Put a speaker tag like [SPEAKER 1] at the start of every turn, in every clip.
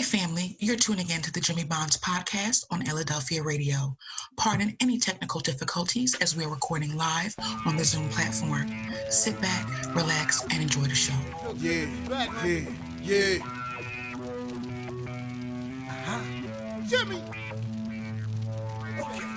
[SPEAKER 1] Hey family, you're tuning in to the Jimmy Bonds podcast on Illadelphia Radio. Pardon any technical difficulties as we're recording live on the Zoom platform. Sit back, relax, and enjoy the show.
[SPEAKER 2] Yeah. Jimmy.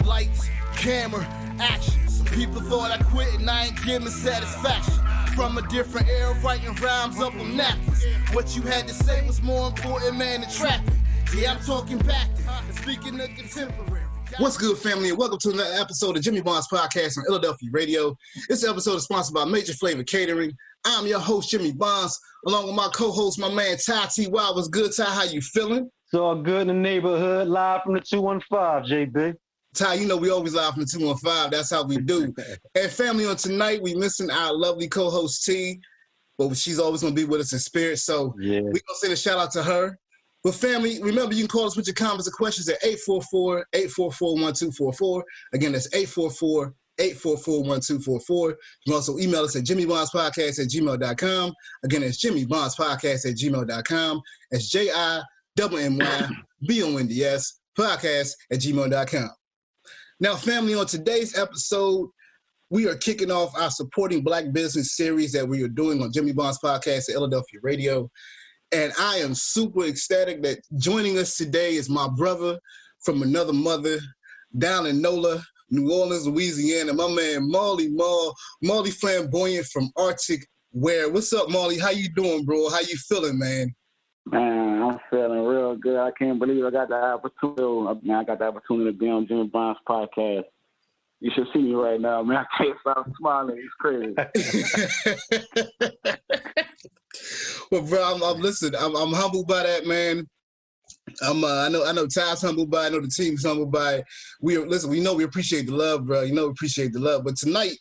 [SPEAKER 2] Lights, camera, action. Some people thought I quit and I ain't giving satisfaction. From a different era, writing rhymes up on napkins. What you had to say was more important, man, than trapping. Yeah, I'm talking back and speaking of contemporary.
[SPEAKER 3] What's good, family, and welcome to another episode of Jimmy Bonds Podcast on Illadelphia Radio. This episode is sponsored by Major Flavor Catering. I'm your host, Jimmy Bonds, along with my co-host, my man, Ty T. Wow. What's good, Ty? How you feeling?
[SPEAKER 4] It's all good in the neighborhood, live from the 215, JB.
[SPEAKER 3] Ty, you know we always live from the 215. That's how we do. And family, on tonight, we missing our lovely co-host T, but she's always going to be with us in spirit. So we're going to send a shout out to her. But family, remember, you can call us with your comments and questions at 844-844-1244. Again, that's 844-844-1244. You can also email us at jimmybondspodcast@gmail.com. Again, that's jimmybondspodcast@gmail.com. That's JIMMYBONDS podcast@gmail.com. Now, family, on today's episode, we are kicking off our Supporting Black Business series that we are doing on Jimmy Bonds Podcast at Illadelphia Radio. And I am super ecstatic that joining us today is my brother from another mother down in NOLA, New Orleans, Louisiana, my man, Marley Flamboyant from Artic Wear. What's up, Marley? How you doing, bro? How you feeling, man?
[SPEAKER 4] Man, I'm feeling real good. I can't believe I got the opportunity. I got the opportunity to be on Jimmy Bonds Podcast. You should see me right now, man. I can't stop smiling. It's crazy.
[SPEAKER 3] Well, bro, I'm humbled by that, man. I know Ty's humbled by it. I know the team's humbled by it. We know we appreciate the love, bro. You know we appreciate the love. But tonight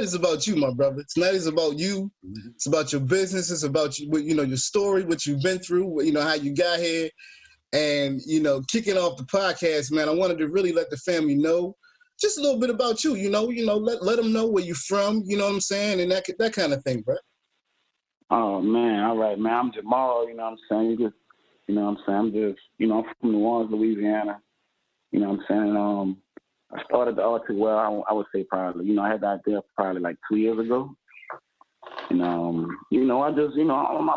[SPEAKER 3] is about you, my brother. Tonight is about you. It's about your business. It's about you, your story, what you've been through, how you got here. And, kicking off the podcast, man, I wanted to really let the family know just a little bit about you, let them know where you're from, you know what I'm saying? And that kind of thing, bro.
[SPEAKER 4] Oh, man. All right, man. I'm Jamal, you know what I'm saying? I'm from New Orleans, Louisiana. You know what I'm saying? I started the Artic well, I would say probably, I had that idea probably like 2 years ago. And, I'm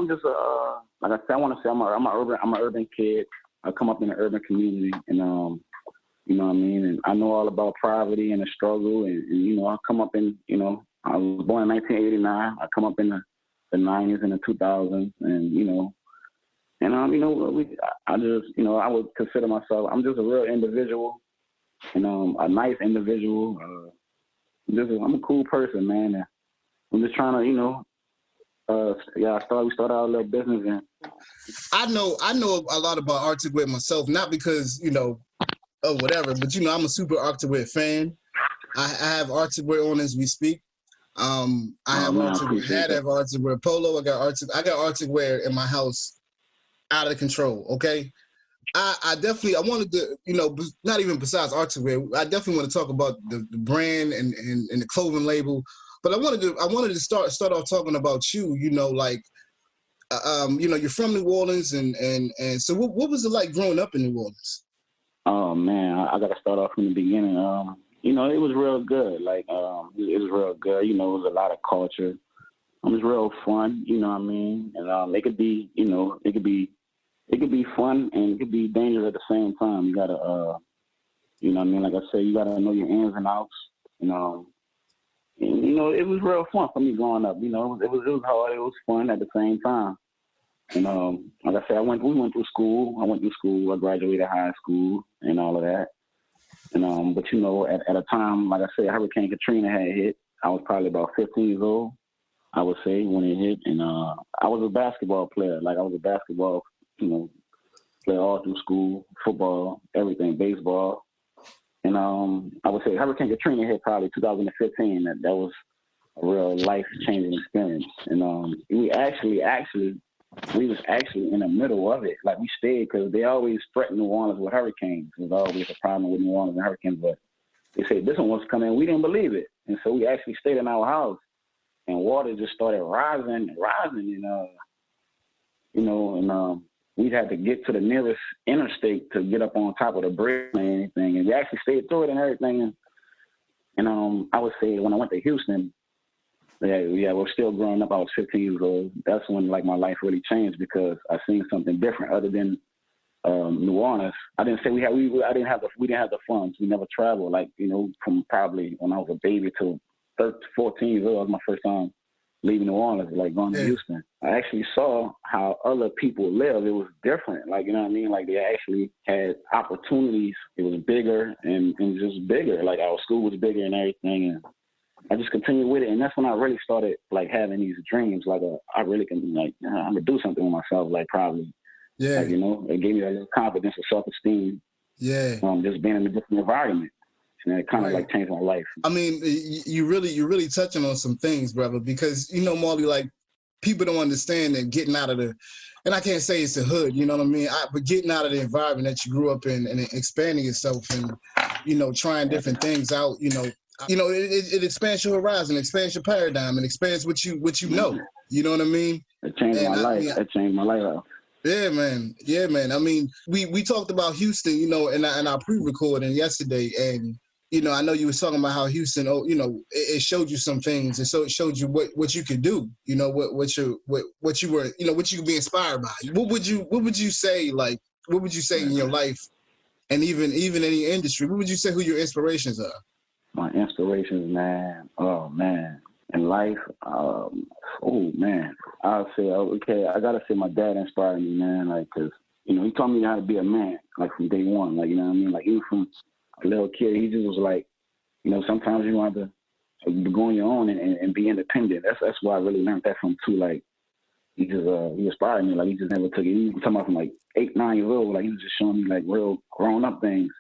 [SPEAKER 4] just like I said, I want to say I'm an urban kid. I come up in an urban community and, you know what I mean? And I know all about poverty and the struggle. And I come up in, I was born in 1989. I come up in the 90s and the 2000s. And, I would consider myself, I'm just a real individual. A nice individual. I'm a cool person, man. I'm just trying to, we started our little business. And
[SPEAKER 3] I know a lot about Artic Wear myself, not because, of whatever, but I'm a super Artic Wear fan. I have Artic Wear on as we speak. I have Artic Wear polo. I got Artic Wear in my house out of control, okay? I definitely, I wanted to, not even besides Artic Wear, I definitely want to talk about the brand and the clothing label. But I wanted to start off talking about you, you're from New Orleans and so what was it like growing up in New Orleans?
[SPEAKER 4] Oh man, I got to start off from the beginning. It was real good. Like, it was real good. It was a lot of culture. It was real fun, you know what I mean? And it could be, it could be fun and it could be dangerous at the same time. You gotta, like I said, you gotta know your ins and outs. It was real fun for me growing up. It was hard. It was fun at the same time. And like I said, we went through school. I graduated high school and all of that. And but at a time, like I said, Hurricane Katrina had hit. I was probably about 15 years old, I would say, when it hit. And I was a basketball player. Like I was a basketball, play all through school, football, everything, baseball. And I would say Hurricane Katrina hit probably 2015. That was a real life-changing experience. And we was actually in the middle of it. Like we stayed because they always threaten New Orleans with hurricanes. There's always a problem with New Orleans and hurricanes. But they said this one was coming. We didn't believe it. And so we actually stayed in our house. And water just started rising. And we'd have to get to the nearest interstate to get up on top of the bridge and anything. And we actually stayed through it and everything. And I would say when I went to Houston, we're still growing up. I was 15 years old. That's when like my life really changed because I seen something different other than New Orleans. I didn't say we didn't have the funds. We never traveled. Like, you know, from probably when I was a baby till 14 years old, that was my first time leaving New Orleans, like going to Houston. I actually saw how other people live. It was different. Like, you know what I mean? Like they actually had opportunities. It was bigger and just bigger. Like our school was bigger and everything. And I just continued with it. And that's when I really started like having these dreams. Like I really can like, I'm going to do something with myself. Like probably, like, you know, it gave me a little confidence and self-esteem. Yeah. Just being in a different environment. And it kind of like changed my life.
[SPEAKER 3] I mean, you're really touching on some things, brother, because, you know, Marley, like people don't understand that getting out of the, and I can't say it's the hood, you know what I mean? But getting out of the environment that you grew up in and expanding yourself and, you know, trying different things out, you know, it expands your horizon, expands your paradigm, and expands what you know. You know what I mean?
[SPEAKER 4] It changed my life. It changed my life.
[SPEAKER 3] Yeah, man. Yeah, man. I mean, we talked about Houston, you know, in our pre-recording yesterday, and you know, I know you were talking about how Houston, you know, it showed you some things, and so it showed you what you could do, you know, what you were, you know, what you could be inspired by. What would you say, like, what would you say in your life, and even in the industry, what would you say who your inspirations are?
[SPEAKER 4] My inspirations, man. Oh man, in life, oh man, I'll say okay. I gotta say my dad inspired me, man. Like, cause you know, he taught me how to be a man, like from day one. Like, you know what I mean? Like even from a little kid, he just was like, you know, sometimes you want to go on your own and be independent. That's why I really learned that from too. Like he inspired me. Like he just never took it. He was talking about from like 8, 9 years old. Like he was just showing me like real grown up things,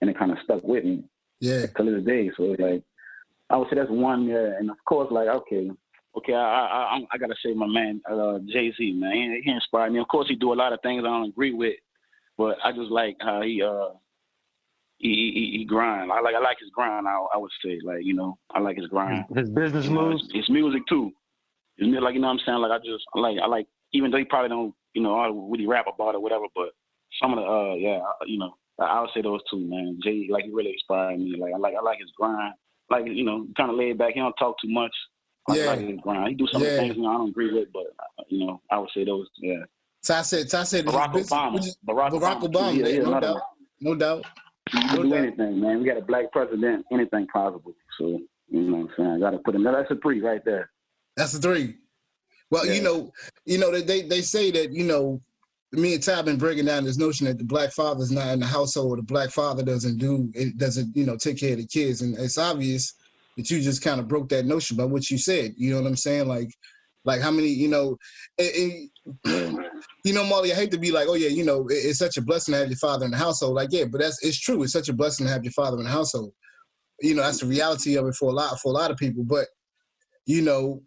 [SPEAKER 4] and it kind of stuck with me. Yeah. Till this day. So it's like I would say that's one. Yeah, and of course, like okay, I gotta say my man Jay-Z, man. He inspired me. Of course, he do a lot of things I don't agree with, but I just like how he grind. I like his grind. I would say, like, you know, I like his grind.
[SPEAKER 5] His business moves.
[SPEAKER 4] His music too. His music, like, you know what I'm saying? Like I like even though he probably don't, you know, really rap about it or whatever, but some of the you know, I would say those two, man. Jay, like, he really inspired me. Like I like his grind. Like, you know, kind of laid back. He don't talk too much. I like his grind. He do some of the things, you know, I don't agree with, but you know, I would say those. Yeah.
[SPEAKER 3] So I said
[SPEAKER 4] Barack Obama.
[SPEAKER 3] Yeah, no doubt.
[SPEAKER 4] You can do anything, man. We got a black president. Anything possible. So you know what I'm saying. I got to put him. That's a 3 right there.
[SPEAKER 3] That's a 3. Well, you know they say that, you know, me and Ty been breaking down this notion that the black father's not in the household, or the black father doesn't you know, take care of the kids, and it's obvious that you just kind of broke that notion by what you said. You know what I'm saying? Like how many, you know, you know, Marley, I hate to be like, oh yeah, you know, it's such a blessing to have your father in the household. Like, yeah, but it's true. It's such a blessing to have your father in the household. You know, that's the reality of it for a lot of people. But, you know,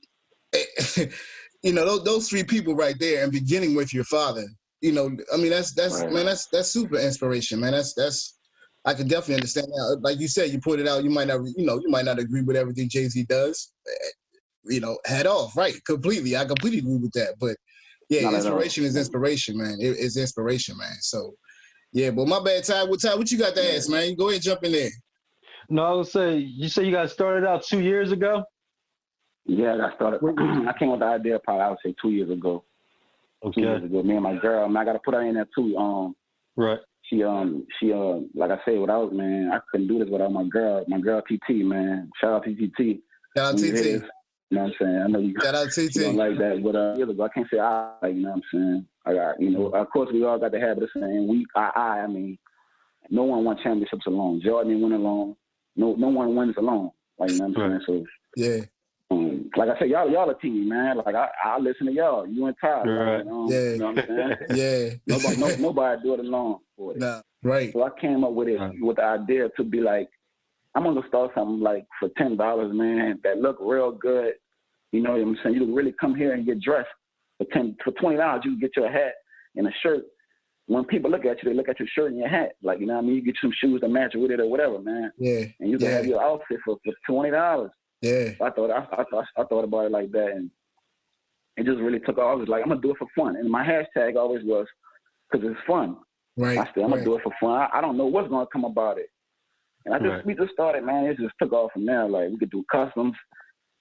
[SPEAKER 3] you know, those 3 people right there, and beginning with your father, you know, I mean, that's right. Man, that's super inspiration, man. That's I can definitely understand that. Like you said, you put it out, you might not agree with everything Jay-Z does, you know, head off, right? Completely. I completely agree with that. But yeah, inspiration is inspiration, man. It's inspiration, man. So yeah, but my bad, Ty. What you got to ask, man? Go ahead and jump in there.
[SPEAKER 5] No, I would say, you say you guys started out 2 years ago? Yeah,
[SPEAKER 4] I started. I came with the idea probably, I would say 2 years ago.
[SPEAKER 5] Okay.
[SPEAKER 4] 2 years ago. Me and my girl, man, I got to put her in there too.
[SPEAKER 5] Right.
[SPEAKER 4] She like I said, without, man, I couldn't do this without my girl TT, man. Shout out to TT.
[SPEAKER 3] Shout out TT.
[SPEAKER 4] You know what I'm saying? I know you don't like that, but I can't say I, you know what I'm saying? I got, you know, of course we all got the habit of saying I mean, no one won championships alone. Jordan didn't win alone. No one wins alone. Like, you know what I'm saying? So
[SPEAKER 3] yeah.
[SPEAKER 4] Like I said, y'all a team, man. Like I listen to y'all. You and Ty.
[SPEAKER 3] Right.
[SPEAKER 4] You know what I'm saying? Yeah. Nobody do it alone for it.
[SPEAKER 3] Nah, right.
[SPEAKER 4] So I came up with it with the idea to be like, I'm gonna start something like for $10, man, that look real good. You know what I'm saying? You can really come here and get dressed for $20. You can get your hat and a shirt. When people look at you, they look at your shirt and your hat. Like, you know what I mean? You get some shoes to match with it or whatever, man.
[SPEAKER 3] Yeah.
[SPEAKER 4] And you can have your outfit for $20.
[SPEAKER 3] Yeah.
[SPEAKER 4] I thought about it like that, and it just really took off. I was like, I'm gonna do it for fun. And my hashtag always was because it's fun.
[SPEAKER 3] Right.
[SPEAKER 4] I'm gonna do it for fun. I don't know what's gonna come about it. And we just started, man. It just took off from there. Like we could do customs.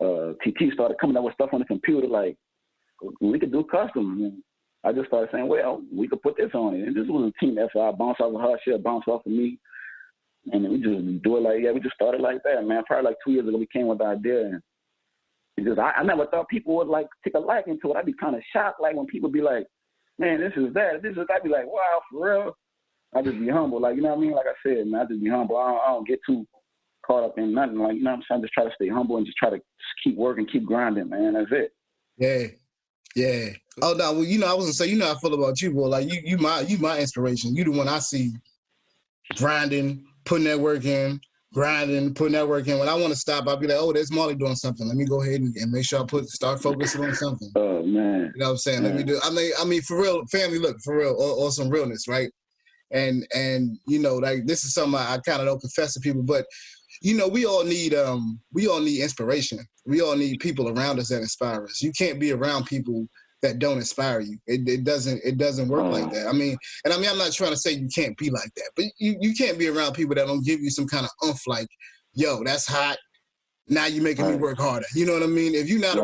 [SPEAKER 4] TT started coming up with stuff on the computer. Like we could do customs. And I just started saying, well, we could put this on it. And this was a team effort. I bounced off of her, she'll bounce off of me, and then we just do it we just started like that, man. Probably like 2 years ago, we came with the idea, and because I never thought people would like take a liking to it. I'd be kind of shocked, like when people be like, man, this is that. I'd be like, wow, for real. I just be humble, like, you know what I mean? Like I said, man, I just be humble. I don't get too caught up in nothing, like, you know what I'm saying? I just try to stay humble and just try to keep working, keep grinding, man. That's it.
[SPEAKER 3] Yeah. Oh no, well, I was gonna say, how I feel about you, boy. Like you my inspiration. You the one I see grinding, putting that work in, putting that work in. When I want to stop, I'll be like, oh, there's Molly doing something. Let me go ahead and make sure I start focusing on something.
[SPEAKER 4] Oh man.
[SPEAKER 3] You know what I'm saying? Let me do. I mean, for real, family. Look, for real, or some realness, right? And like this is something I kind of don't confess to people, but we all need inspiration. We all need people around us that inspire us. You can't be around people that don't inspire you. It doesn't work like that. I mean, I'm not trying to say you can't be like that, but you can't be around people that don't give you some kind of oomph, like, yo, that's hot. Now you're making me work harder. You know what I mean? If you're not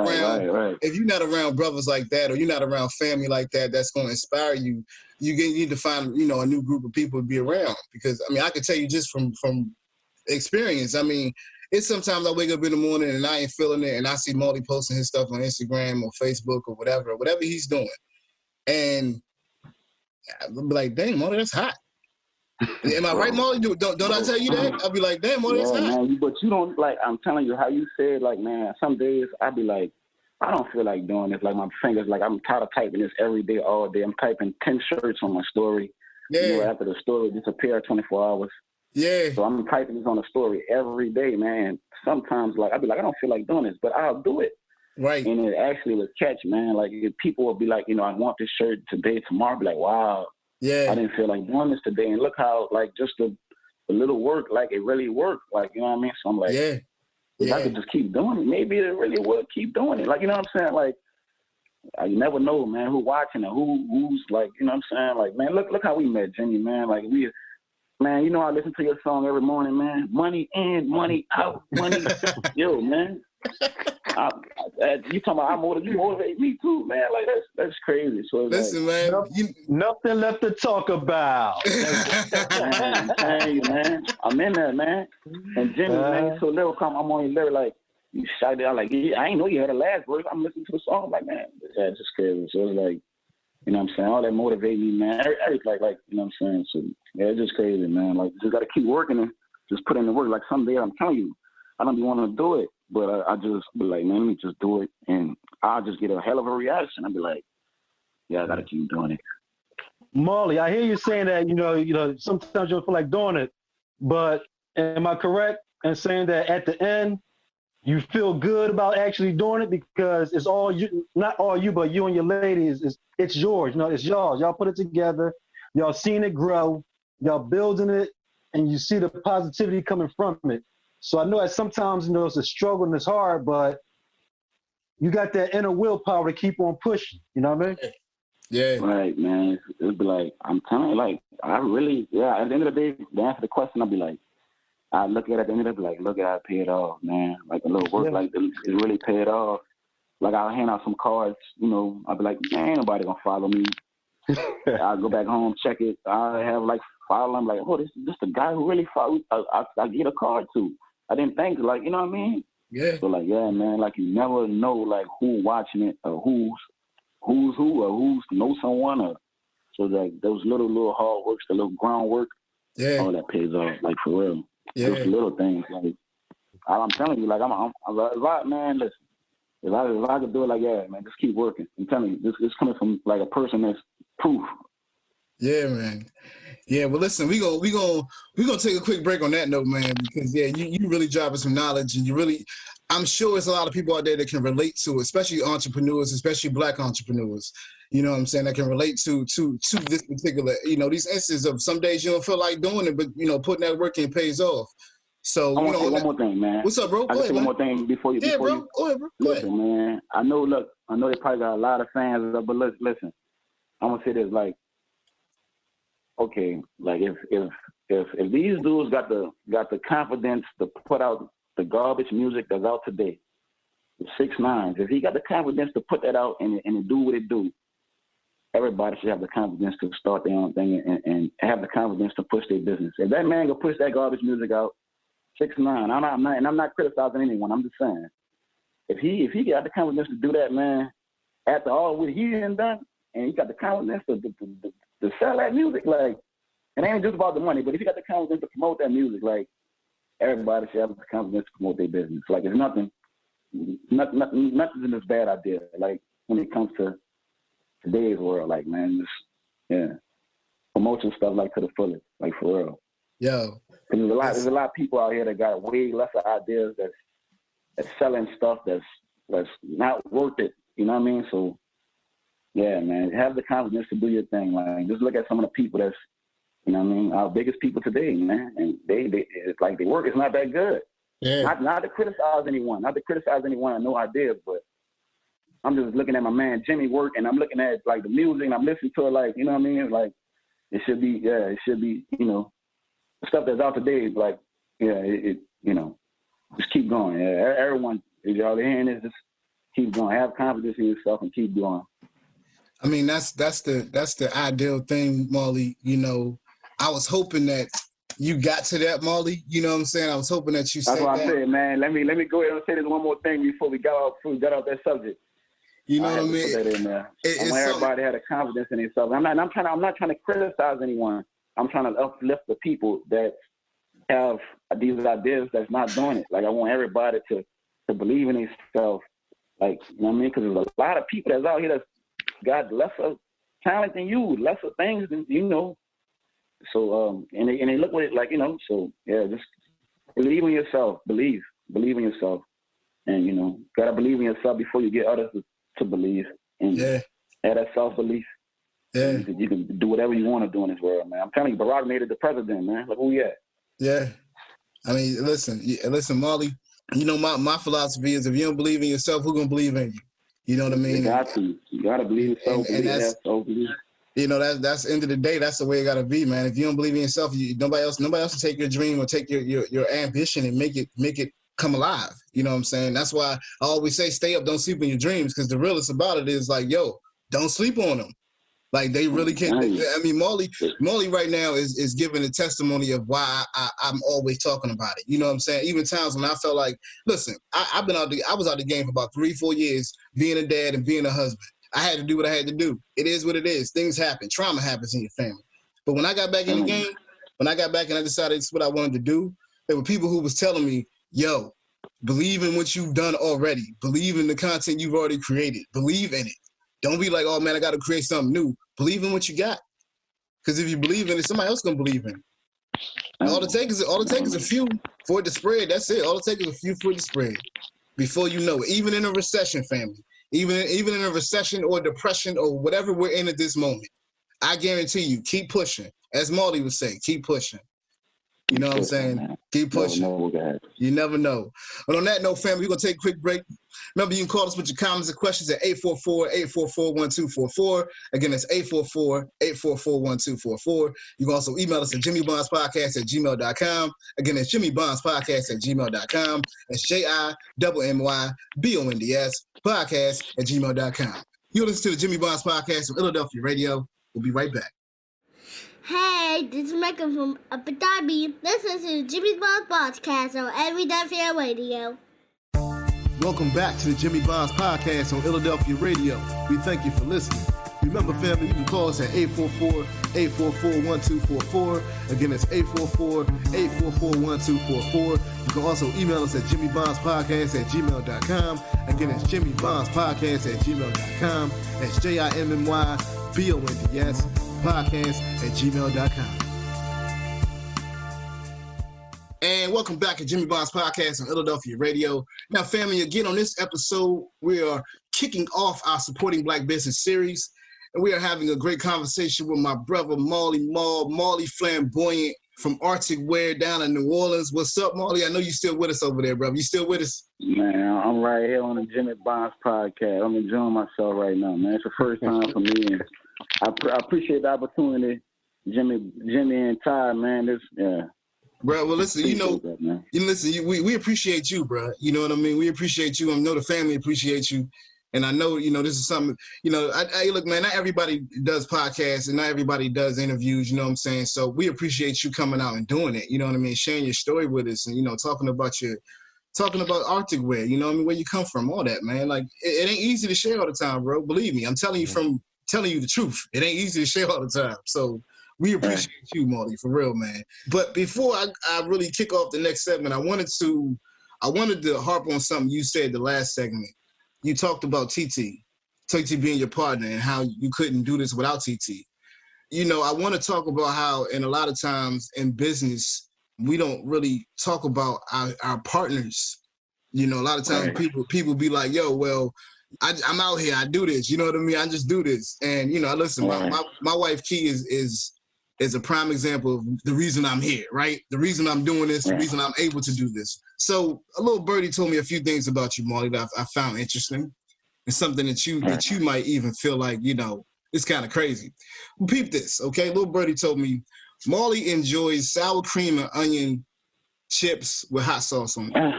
[SPEAKER 3] if you're not around brothers like that, or you're not around family like that, that's going to inspire you. You need to find a new group of people to be around. Because I can tell you just from experience. I mean, it's sometimes I wake up in the morning and I ain't feeling it, and I see Molly posting his stuff on Instagram or Facebook or whatever he's doing, and I'll be like, dang, Molly, that's hot. Am I right, Molly? Don't I tell you that? I'll be like, damn, Molly, that's hot.
[SPEAKER 4] Man, but you don't, like, I'm telling you how you said, like, man, some days I'll be like, I don't feel like doing this. Like, my fingers, like, I'm tired of typing this every day, all day. I'm typing 10 shirts on my story. Yeah. After the story disappears 24 hours.
[SPEAKER 3] Yeah.
[SPEAKER 4] So I'm typing this on the story every day, man. Sometimes, like, I'll be like, I don't feel like doing this, but I'll do it.
[SPEAKER 3] Right.
[SPEAKER 4] And it actually will catch, man. Like, people will be like, I want this shirt today, tomorrow. I'll be like, wow. Yeah. I didn't feel like doing this today. And look how, like, just the little work, like, it really worked. Like, you know what I mean? So I'm like, if I could just keep doing it, maybe it really would keep doing it. Like, you know what I'm saying? Like, you never know, man, who's watching and who's like, you know what I'm saying? Like, man, look how we met, Jimmy, man. Like, man, I listen to your song every morning, man. Money in, money out, money. Yo, man. You talking about you motivate me too, man. Like that's crazy. So
[SPEAKER 3] listen,
[SPEAKER 4] like,
[SPEAKER 3] man,
[SPEAKER 5] nothing left to talk about.
[SPEAKER 4] Man, I'm in there, man. And Jimmy, man, so lyrical. I'm on your lyric, like you shouted out, like I ain't know you had a last verse. I'm listening to the song, I'm like, man, that's just crazy. So it's like, you know what I'm saying? All that motivate me, man. Everything, like, you know what I'm saying? So yeah, it's just crazy, man. Like, just gotta keep working and just put in the work. Like someday, I'm telling you, I don't be wanting to do it. But I just be like, man, let me just do it. And I'll just get a hell of a reaction. I'll be like, yeah, I got to keep doing it.
[SPEAKER 5] Molly, I hear you saying that, sometimes you don't feel like doing it. But am I correct in saying that at the end, you feel good about actually doing it because it's all you, not all you, but you and your lady, it's yours. It's yours. Y'all put it together. Y'all seen it grow. Y'all building it. And you see the positivity coming from it. So I know that sometimes, it's a struggle and it's hard, but you got that inner willpower to keep on pushing. You know what I mean?
[SPEAKER 3] Yeah.
[SPEAKER 4] Right, man. It'd be like, I'm telling you, like, I really, at the end of the day, to answer the question, I'll be like, I look at it at the end of the day, like, look at how it paid off, man. Like, a little work, like, it really paid off. Like, I'll hand out some cards, I'll be like, man, ain't nobody gonna follow me. I'll go back home, check it. I'll have, like, follow them, like, oh, this is just the guy who really followed. I get a card to. I didn't think, like, you know what I mean?
[SPEAKER 3] Yeah.
[SPEAKER 4] So, like, yeah, man, like, you never know, like, who watching it or who's who or who's know someone. Or, so, like, those little hard works, the little groundwork, all that pays off, like, for real.
[SPEAKER 3] Yeah.
[SPEAKER 4] Those little things, like, I'm telling you, like, man, listen, if I could do it, like, yeah, man, just keep working. I'm telling you, this coming from, like, a person that's proof.
[SPEAKER 3] Yeah, man. Yeah, well, listen, we gonna take a quick break on that note, man, because you really dropping some knowledge, and I'm sure there's a lot of people out there that can relate to it, especially entrepreneurs, especially Black entrepreneurs. You know what I'm saying? That can relate to this particular, these instances of some days you don't feel like doing it, but putting that work in pays off. So
[SPEAKER 4] I want to say one more thing, man.
[SPEAKER 3] What's up, bro?
[SPEAKER 4] I say one more thing before you.
[SPEAKER 3] Bro. Go ahead, bro.
[SPEAKER 4] Listen, man. I know they probably got a lot of fans, but listen. I'm gonna say this, like, okay, like if these dudes got the confidence to put out the garbage music that's out today, the 6ix9ine, if he got the confidence to put that out and do what it do, everybody should have the confidence to start their own thing and have the confidence to push their business. If that man can push that garbage music out, 6ix9ine, I'm not criticizing anyone. I'm just saying, if he got the confidence to do that, man, after all what he done done, and he got the confidence to sell that music, like, it ain't just about the money, but if he got the confidence to promote that music, like, everybody should have the confidence to promote their business. Like, it's nothing in this bad idea. Like, when it comes to today's world, like, man, just, yeah, promote your stuff, like, to the fullest, like, for real.
[SPEAKER 3] Yo.
[SPEAKER 4] There's a lot of people out here that got way lesser ideas that's selling stuff that's not worth it. You know what I mean? So, yeah, man, have the confidence to do your thing. Like, just look at some of the people that's, you know what I mean, our biggest people today, man, and they it's like their work is not that good.
[SPEAKER 3] Yeah.
[SPEAKER 4] Not to criticize anyone, no ideas, but I'm just looking at my man Jimmy work, and I'm looking at, like, the music, and I'm listening to it, like, you know what I mean? Like, it should be, you know, the stuff that's out today, like, yeah, it you know, just keep going. Yeah, everyone, if y'all hearing this, just keep going. Have confidence in yourself and keep going.
[SPEAKER 3] I mean, that's the ideal thing, Marley. You know, I was hoping that you got to that, Marley. You know what I'm saying? I was hoping that you said that.
[SPEAKER 4] That's what I said, man. Let me go ahead and say this one more thing before we got off that subject.
[SPEAKER 3] You know what I mean?
[SPEAKER 4] Put that in there. I want everybody had a confidence in themselves. I'm not trying to criticize anyone. I'm trying to uplift the people that have these ideas that's not doing it. Like, I want everybody to believe in themselves. Like, you know what I mean? Because there's a lot of people that's out here that's got lesser talent than you, lesser things than, you know. So, and they look at it like, you know, so, yeah, just believe in yourself. Believe in yourself. And, you know, got to believe in yourself before you get others to believe. And have that self-belief. Yeah. You can do whatever you want to do in this world, man. I'm telling you, Barack made it the president, man. Look who we at.
[SPEAKER 3] Yeah. I mean, listen, Marley, you know, my philosophy is if you don't believe in yourself, who's going to believe in you? You know what I mean?
[SPEAKER 4] You got to. You got to believe in yourself.
[SPEAKER 3] And that's, you know, that's the end of the day, that's the way it got to be, man. If you don't believe in yourself, nobody else will take your dream or take your ambition and make it come alive. You know what I'm saying? That's why I always say stay up, don't sleep on your dreams, because the realest about it is, like, yo, don't sleep on them. Like, they really can't. I mean, Marley right now is giving a testimony of why I'm always talking about it. You know what I'm saying? Even times when I felt like, listen, I was out the game for about 3-4 years, being a dad and being a husband. I had to do what I had to do. It is what it is. Things happen. Trauma happens in your family. But when I got back in the game, when I got back and I decided it's what I wanted to do, there were people who was telling me, yo, believe in what you've done already. Believe in the content you've already created. Believe in it. Don't be like, oh, man, I got to create something new. Believe in what you got. Because if you believe in it, somebody else going to believe in it. All it takes is a few for it to spread. That's it. All it takes is a few for it to spread. Before you know it. Even in a recession, family. Even in a recession or depression or whatever we're in at this moment, I guarantee you, keep pushing. As Marley would say, keep pushing. You know what I'm saying? Man. Keep pushing. You never know. But on that note, family, we're going to take a quick break. Remember, you can call us with your comments and questions at 844-844-1244. Again, it's 844-844-1244. You can also email us at jimmybondspodcast@gmail.com. Again, it's jimmybondspodcast@gmail.com. That's JIMMYBONDS podcast@gmail.com. You listen to the Jimmy Bonds Podcast on Illadelphia Radio. We'll be right back.
[SPEAKER 6] Hey, this is Michael from Abu Dhabi. Listen to Jimmy Bonds Podcast on Illadelphia Radio.
[SPEAKER 2] Welcome back to the Jimmy Bonds Podcast on Illadelphia Radio. We thank you for listening. Remember, family, you can call us at 844-844-1244. Again, that's 844-844-1244. You can also email us at jimmybondspodcast@gmail.com. Again, that's jimmybondspodcast@gmail.com. That's JIMMYBONDS podcast@gmail.com.
[SPEAKER 3] And welcome back to Jimmy Bonds Podcast on Illadelphia Radio. Now, family, again, on this episode, we are kicking off our Supporting Black Business series, and we are having a great conversation with my brother, Marley Flamboyant from Artic Wear down in New Orleans. What's up, Marley? I know you're still with us over there, brother. You still with us?
[SPEAKER 4] Man, I'm right here on the Jimmy Bonds Podcast. I'm enjoying myself right now, man. It's the first time for me, and I appreciate the opportunity Jimmy and Ty, man.
[SPEAKER 3] Bro, well, listen, we appreciate you, bro. You know what I mean? We appreciate you. I know the family appreciates you. And I know, this is something, look, man, not everybody does podcasts and not everybody does interviews, you know what I'm saying? So we appreciate you coming out and doing it, you know what I mean? Sharing your story with us and, talking about Artic wear, you know what I mean? Where you come from, all that, man. Like, it ain't easy to share all the time, bro. Believe me. I'm telling you the truth. It ain't easy to share all the time. So we appreciate you, Marty, for real, man. But before I really kick off the next segment, I wanted to harp on something you said the last segment. You talked about TT being your partner and how you couldn't do this without TT. I want to talk about how, in a lot of times in business, we don't really talk about our partners. A lot of times people be like, yo, well, I'm out here, I do this, you know what I mean? I just do this. And, listen, my wife, Key, is a prime example of the reason I'm here, right? The reason I'm doing this, the reason I'm able to do this. So a little birdie told me a few things about you, Marty, that I found interesting. And something that you might even feel like, it's kind of crazy. Well, peep this, okay? Little birdie told me Marley enjoys sour cream and onion chips with hot sauce on it.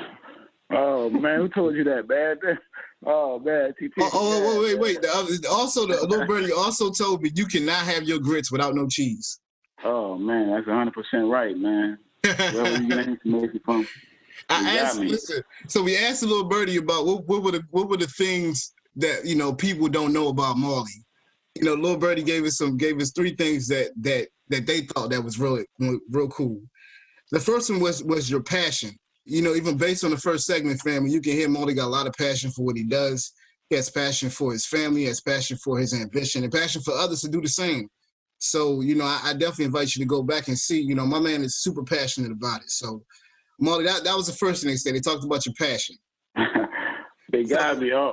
[SPEAKER 4] Oh, man, who told you that, man? Oh, man, TT.
[SPEAKER 3] Wait. The little birdie also told me you cannot have your grits without no cheese.
[SPEAKER 4] Oh, man, that's 100% right, man. Where were you getting information from?
[SPEAKER 3] So we asked the little birdie about what were the things that people don't know about Marley. Little birdie gave us 3 things that they thought that was real cool. The first one was your passion. Even based on the first segment, family, you can hear Marley got a lot of passion for what he does. He has passion for his family, he has passion for his ambition, and passion for others to do the same. So, I definitely invite you to go back and see. My man is super passionate about it. So, Marley, that was the first thing they said. They talked about your passion.
[SPEAKER 4] They got me. So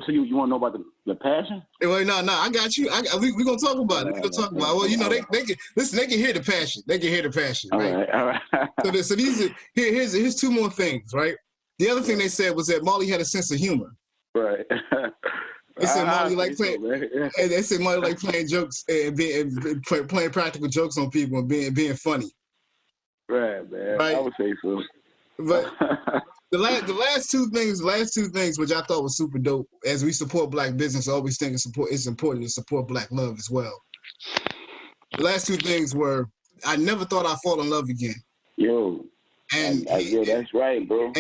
[SPEAKER 4] you want to know about the passion?
[SPEAKER 3] Well, no, I got you. We're going to talk about it. We're going to talk about it. Well, they can hear the passion. They can hear the passion, right? All right. So here's 2 more things, right? The other thing they said was that Marley had a sense of humor.
[SPEAKER 4] Right.
[SPEAKER 3] They said Marley like playing jokes and playing practical jokes on people and being funny.
[SPEAKER 4] Right, man. Right? I would say so.
[SPEAKER 3] But the last two things, which I thought was super dope, as we support Black business, I always think it's important to support Black love as well. The last 2 things were, I never thought I'd fall in love again.
[SPEAKER 4] Yo.
[SPEAKER 3] And
[SPEAKER 4] that's right, bro.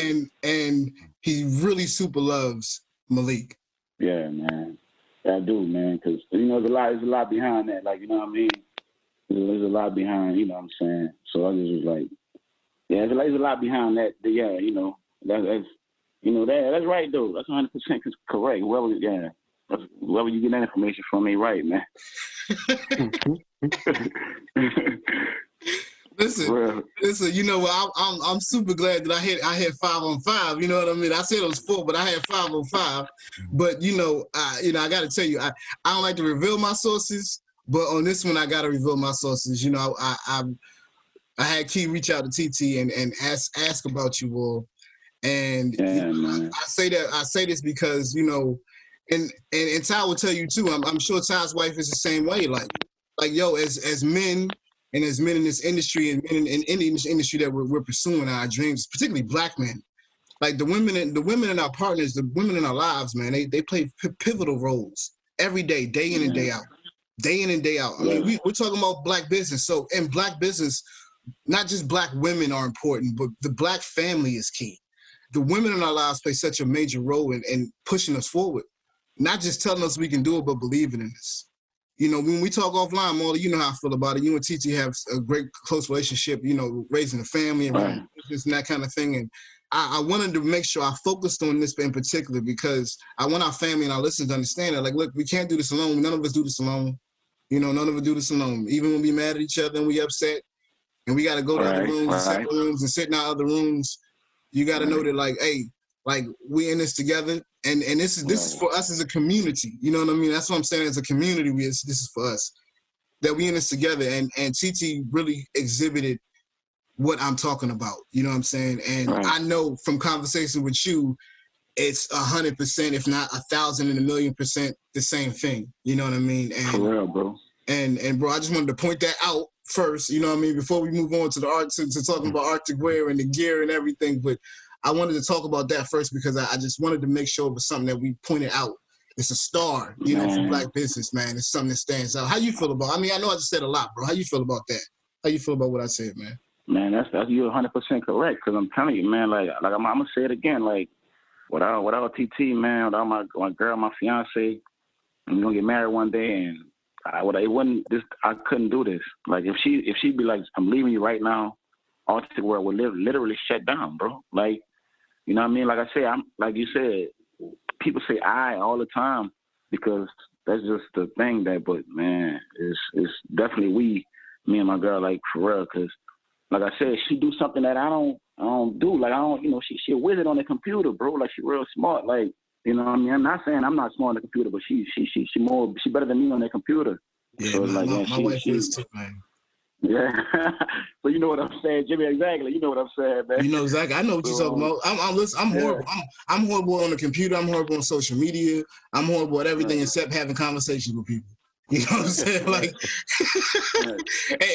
[SPEAKER 3] And he really super loves Malik.
[SPEAKER 4] Yeah, man. I do, man, because there's a lot behind that. Like, you know what I mean? There's a lot behind, you know what I'm saying? So I just was like, yeah, there's a lot behind that. Yeah, that's right though. That's 100% correct. Whoever you get that information from ain't right, man. Listen. I'm super glad that I had 5 on 5. You know what I mean? I said it was 4, but I had 5 on 5. But I got to tell you, I don't like to reveal my sources, but on this one I got to reveal my sources. I had Key reach out to TT and ask about you all, and I say this because and Ty will tell you too. I'm sure Ty's wife is the same way. Like yo, as men. And as men in this industry and men in this industry that we're pursuing our dreams, particularly Black men, like the women in our partners, the women in our lives, man, they play pivotal roles every day, day in and day out. I mean, we're talking about Black business. So in Black business, not just Black women are important, but the Black family is key. The women in our lives play such a major role in pushing us forward, not just telling us we can do it, but believing in us. When we talk offline, Marley, you know how I feel about it. You and TT have a great, close relationship, raising a family and business and that kind of thing. And I wanted to make sure I focused on this in particular because I want our family and our listeners to understand that, like, look, we can't do this alone. None of us do this alone. None of us do this alone. Even when we mad at each other and we upset and we got to go to other rooms and separate rooms and sit in our other rooms, you got to know that, like, hey, like, we in this together. And this is for us as a community. You know what I mean? That's what I'm saying. As a community, this is for us. That we in this together. And TT really exhibited what I'm talking about. You know what I'm saying? And I know from conversation with you, it's 100%, if not 1,000 and 1,000,000% the same thing. You know what I mean? And for real, bro.
[SPEAKER 3] And bro, I just wanted to point that out first, you know what I mean, before we move on to the art to talking about Arctic wear and the gear and everything. But I wanted to talk about that first because I just wanted to make sure it was something that we pointed out. It's a star, you know, for Black business, man. It's something that stands out. How you feel about? I mean, I know I just said a lot, bro. How you feel about that? How you feel about what I said, man?
[SPEAKER 4] Man, that's you're 100% correct. Cause I'm telling you, man. Like I'm gonna say it again. Like without TT, man, without my girl, my fiance, I'm gonna get married one day, and I couldn't do this. Like if she'd be like, I'm leaving you right now, Artic World would literally shut down, bro. Like, you know what I mean? Like I say, I'm like you said. People say I all the time because that's just the thing but man, it's definitely me and my girl, like for real, because like I said, she do something that I don't do. Like I don't, you know, she a wizard on the computer, bro. Like she real smart. Like, you know what I mean? I'm not saying I'm not smart on the computer, but she better than me on that computer.
[SPEAKER 3] Yeah,
[SPEAKER 4] so
[SPEAKER 3] man,
[SPEAKER 4] like,
[SPEAKER 3] my wife is too, man.
[SPEAKER 4] Yeah. So you know what I'm saying, Jimmy, exactly. You know what I'm saying, man.
[SPEAKER 3] You know exactly. I know what you're talking about. I'm horrible. I'm horrible on the computer. I'm horrible on social media. I'm horrible at everything except having conversations with people. You know what I'm saying? Like,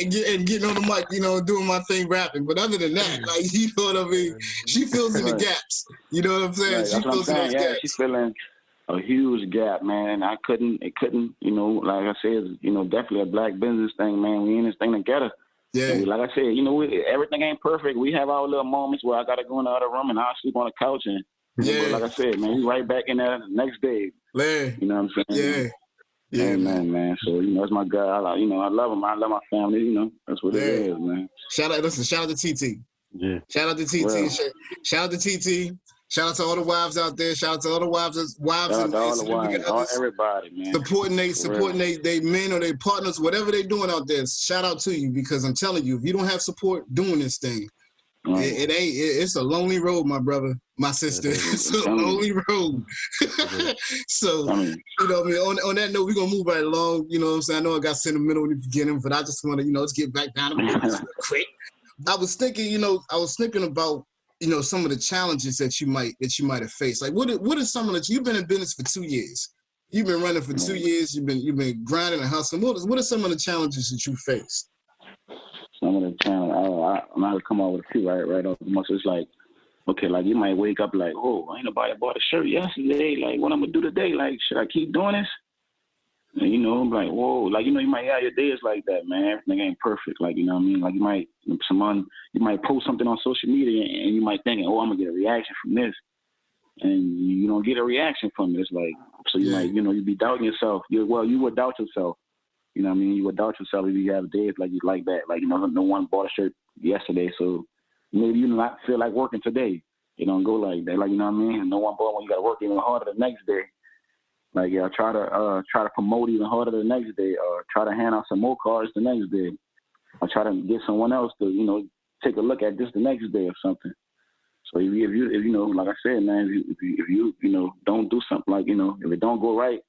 [SPEAKER 3] and getting on the mic, you know, doing my thing, rapping. But other than that, like, you know what I mean? She fills in the gaps. You know what I'm saying? She fills in those gaps.
[SPEAKER 4] She's filling a huge gap, man. It couldn't, you know, like I said, you know, definitely a Black business thing, man. We in this thing together.
[SPEAKER 3] Yeah.
[SPEAKER 4] Like I said, you know, everything ain't perfect. We have our little moments where I got to go in the other room and I'll sleep on the couch. And, but like I said, man, we right back in there the next day.
[SPEAKER 3] Man.
[SPEAKER 4] You know what I'm saying?
[SPEAKER 3] Yeah,
[SPEAKER 4] man. So, you know, it's my guy. I love him. I love my family. You know, that's what it is, man.
[SPEAKER 3] Shout out to TT.
[SPEAKER 5] Yeah.
[SPEAKER 3] Shout out to TT.
[SPEAKER 4] Well,
[SPEAKER 3] shout out to TT. Shout out to all the wives out there. Shout out to all the wives and
[SPEAKER 4] all the wives, everybody, man.
[SPEAKER 3] Supporting they men or their partners, whatever they're doing out there. Shout out to you, because I'm telling you, if you don't have support doing this thing, it's a lonely road, my brother, my sister. It's a lonely road. So, you know what I mean? On that note, we're going to move right along. You know what I'm saying? I know I got sentimental in the beginning, but I just want to, you know, let's get back down to business real quick. I was thinking about, you know, some of the challenges that you might have faced. Like, what are some of the? You've been in business for 2 years. You've been running for 2 years. You've been grinding and hustling. What are some of the challenges that you faced?
[SPEAKER 4] Some of the challenges. I'm not gonna come out with a few right off the muscle. It's like, okay, like you might wake up like, oh, ain't nobody bought a shirt yesterday. Like, what I'm gonna do today? Like, should I keep doing this? And, you know, I'm like, whoa, like, you know, you might have your days like that, man. Everything ain't perfect. Like, you know what I mean? Like, you might post something on social media and you might think, oh, I'm going to get a reaction from this. And you don't get a reaction from it. It's like, so you might, you know, you be doubting yourself. You would doubt yourself. You know what I mean? You would doubt yourself if you have days like you like that. Like, you know, no one bought a shirt yesterday, so maybe you not feel like working today. You don't go like that. Like, you know what I mean? And no one bought when you got to work even harder the next day. Like, yeah, try to promote even harder the next day, or try to hand out some more cards the next day, or try to get someone else to, you know, take a look at this the next day or something. So if you know, like I said, man, if you you know, don't do something, like, you know, if it don't go right,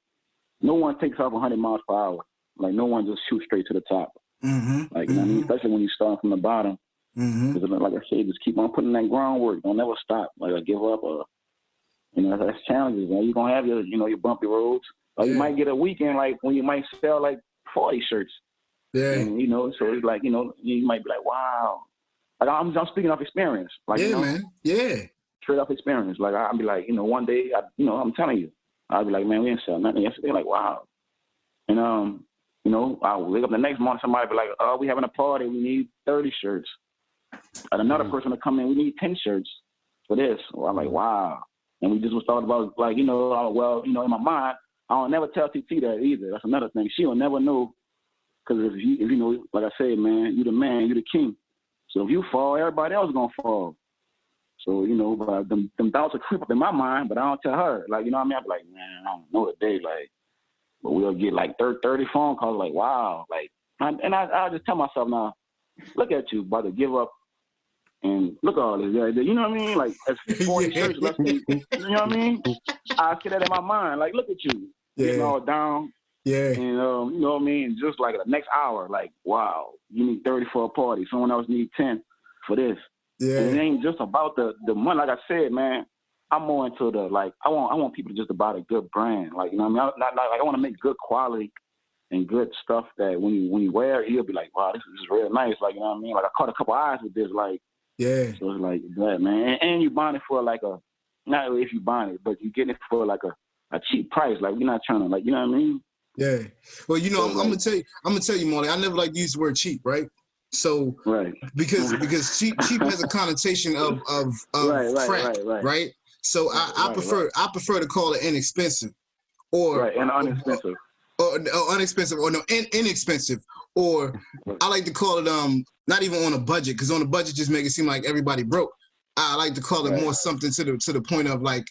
[SPEAKER 4] no one takes off 100 miles per hour. Like, no one just shoots straight to the top.
[SPEAKER 3] Mm-hmm.
[SPEAKER 4] Like, you know what I mean? Especially when you start from the bottom. Because like I said, just keep on putting that groundwork. Don't never stop. Like, I give up or. You know, that's challenges, man. You're going to have your bumpy roads. Or you might get a weekend, like, when you might sell, like, 40 shirts. Yeah. And, you know, so it's like, you know, you might be like, wow. Like, I'm speaking off experience. Like, you know,
[SPEAKER 3] man. Yeah.
[SPEAKER 4] Straight off experience. Like, I'll be like, you know, one day, I'm telling you, I'll be like, man, we didn't sell nothing yesterday. Like, wow. And, you know, I'll wake up the next morning, somebody be like, oh, we having a party. We need 30 shirts. And another person will come in, we need 10 shirts for this. Well, I'm like, wow. And we just was talking about, like, you know, well, you know, in my mind, I don't never tell TT that either. That's another thing. She'll never know, because if you know, like I said, man, you the man, you the king. So if you fall, everybody else is going to fall. So, you know, but them thoughts will creep up in my mind, but I don't tell her. Like, you know what I mean? I'm like, man, I don't know today. Like, but we'll get like 30 phone calls, like, wow. Like, and I just tell myself now, look at you, about to give up. And look at all this, you know what I mean? Like, that's 40 shirts less than, you know what I mean? I see that in my mind. Like, look at you, getting all down. Yeah. And, you know what I mean? Just like the next hour, like, wow, you need 30 for a party. Someone else needs 10 for this. Yeah. And it ain't just about the money. Like I said, man, I'm more into the, like, I want people to just buy a good brand. Like, you know what I mean? I want to make good quality and good stuff that when you wear it, you'll be like, wow, this is real nice. Like, you know what I mean? Like, I caught a couple eyes with this, like,
[SPEAKER 3] Yeah.
[SPEAKER 4] so it's like that, man. And you buying it for like not if you buying it, but you getting it for like a cheap price. Like, we're not trying to, like, you know what I mean?
[SPEAKER 3] Yeah. Well, you know,
[SPEAKER 4] So,
[SPEAKER 3] I'm gonna tell you, Marley, I never like to use the word cheap, right? So
[SPEAKER 4] right.
[SPEAKER 3] because cheap has a connotation of crap, right? So I prefer to call it inexpensive or
[SPEAKER 4] and inexpensive.
[SPEAKER 3] Or inexpensive or inexpensive, or I like to call it not even on a budget, because on a budget just make it seem like everybody broke. I like to call it more something to the point of like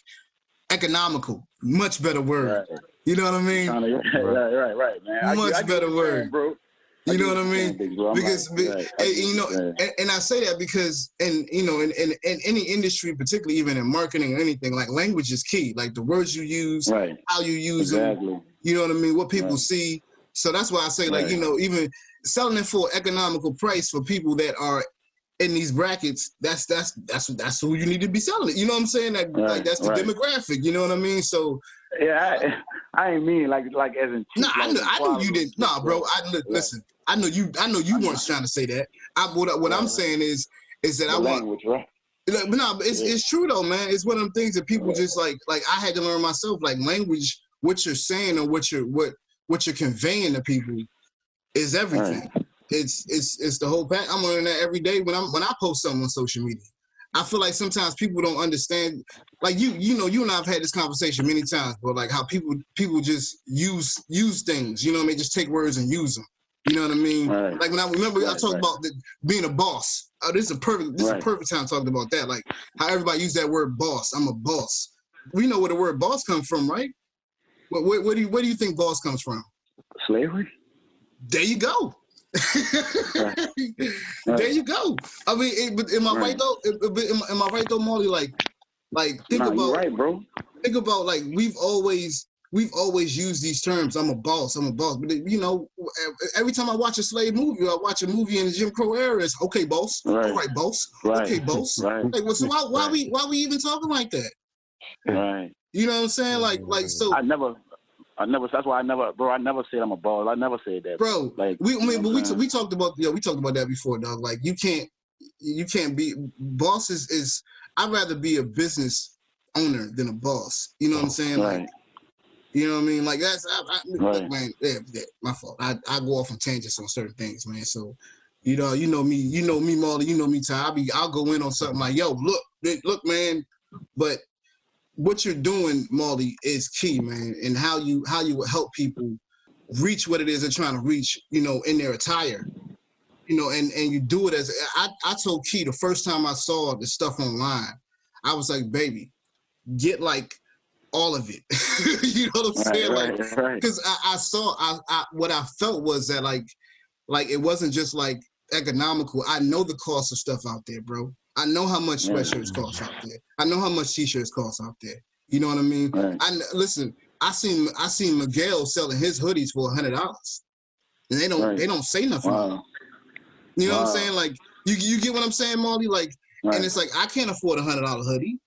[SPEAKER 3] economical, much better word.
[SPEAKER 4] Right.
[SPEAKER 3] You know what I mean?
[SPEAKER 4] Right, man.
[SPEAKER 3] Much better word,
[SPEAKER 4] bro.
[SPEAKER 3] You know what I mean? Because you know, and I say that because in any industry, particularly even in marketing or anything, like language is key. Like the words you use, how you use them. You know what I mean? What people see. So that's why I say, like, you know, even selling it for economical price for people that are in these brackets, that's who you need to be selling it. You know what I'm saying? That like that's the demographic. You know what I mean? So
[SPEAKER 4] I ain't mean like as in.
[SPEAKER 3] No, I knew you didn't. Nah, bro. Listen. I know you weren't trying to say that. What I'm saying is that I want.
[SPEAKER 4] Language, right?
[SPEAKER 3] But no, it's true though, man. It's one of them things that people just like I had to learn myself. Like language, what you're saying or what you're conveying to people is everything. Right. It's the whole pack. I'm learning that every day when I post something on social media. I feel like sometimes people don't understand. Like you know, you and I've had this conversation many times, but like how people just use things. You know what I mean? Just take words and use them. You know what I mean? Right. Like when I talked about being a boss. Oh, this is a perfect time talking about that. Like how everybody use that word boss. I'm a boss. We know where the word boss comes from, right? Where do you think boss comes from?
[SPEAKER 4] Slavery.
[SPEAKER 3] There you go. There you go. I mean, but am I right though? Am I right though, Marley? Like think about.
[SPEAKER 4] You're right, bro.
[SPEAKER 3] Think about like we've always used these terms. I'm a boss. But you know, every time I watch a slave movie, or I watch a movie in the Jim Crow era, it's okay, boss. All right, boss.
[SPEAKER 4] Right.
[SPEAKER 3] Okay, boss.
[SPEAKER 4] Right.
[SPEAKER 3] Like, well, so why we even talking like that?
[SPEAKER 4] Right.
[SPEAKER 3] You know what I'm saying? Like so.
[SPEAKER 4] I never. That's why I never said I'm a boss. I never said that,
[SPEAKER 3] bro.
[SPEAKER 4] Like
[SPEAKER 3] we talked about that before, dog. Like you can't be boss is. I'd rather be a business owner than a boss. You know what I'm saying?
[SPEAKER 4] Right.
[SPEAKER 3] Like. You know what I mean? Like that's look, man. Yeah, my fault. I go off on tangents on certain things, man. So, you know me, Marley. You know me, Ty. I'll go in on something like, yo, look, man. But what you're doing, Marley, is key, man. And how you help people reach what it is they're trying to reach, you know, in their attire. You know, and you do it as I told Key the first time I saw the stuff online, I was like, baby, get like all of it. You know what I'm saying? Because I saw what I felt was that like it wasn't just like economical. I know the cost of stuff out there, bro. I know how much sweatshirts cost out there. I know how much t-shirts cost out there. You know what I mean? Right. Listen, I seen Miguel selling his hoodies for $100, and they don't say nothing. Wow. You know what I'm saying? Like you get what I'm saying, Marley? Like, and it's like I can't afford a $100 hoodie.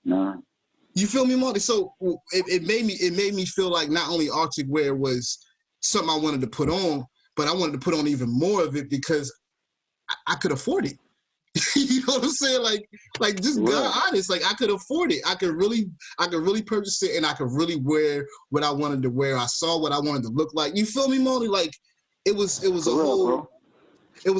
[SPEAKER 4] No.
[SPEAKER 3] You feel me, Marty? So it made me feel like not only Arctic wear was something I wanted to put on, but I wanted to put on even more of it because I could afford it. You know what I'm saying? Like just God honest, like I could afford it. I could really purchase it, and I could really wear what I wanted to wear. I saw what I wanted to look like. You feel me, Marty? Like it was a whole. Bro. I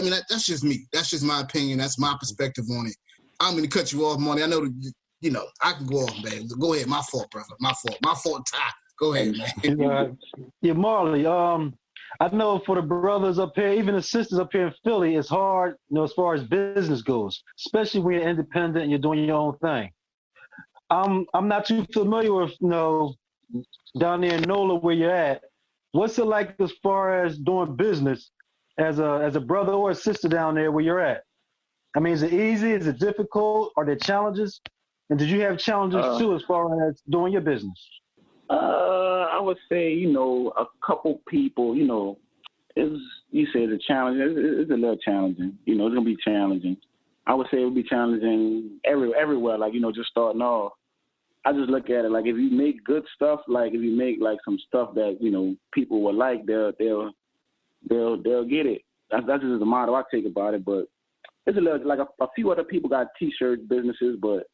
[SPEAKER 3] mean, that's just me. That's just my opinion. That's my perspective on it. I'm gonna cut you off, Marty. I know that. You know, I can go off, man. Go ahead. My fault, brother. My fault, Ty. Go ahead, man.
[SPEAKER 5] Yeah, Marley, I know for the brothers up here, even the sisters up here in Philly, it's hard, you know, as far as business goes, especially when you're independent and you're doing your own thing. I'm not too familiar with, you know, down there in NOLA where you're at. What's it like as far as doing business as a brother or a sister down there where you're at? I mean, is it easy? Is it difficult? Are there challenges? And did you have challenges too as far as doing your business?
[SPEAKER 4] I would say, you know, a couple people, you know, you said a challenge. It's a little challenging. You know, it's gonna be challenging. I would say it would be challenging everywhere. Like, you know, just starting off. I just look at it like if you make good stuff, like if you make like some stuff that people will like, they'll get it. That's just the motto I take about it. But it's a little like a few other people got T-shirt businesses, but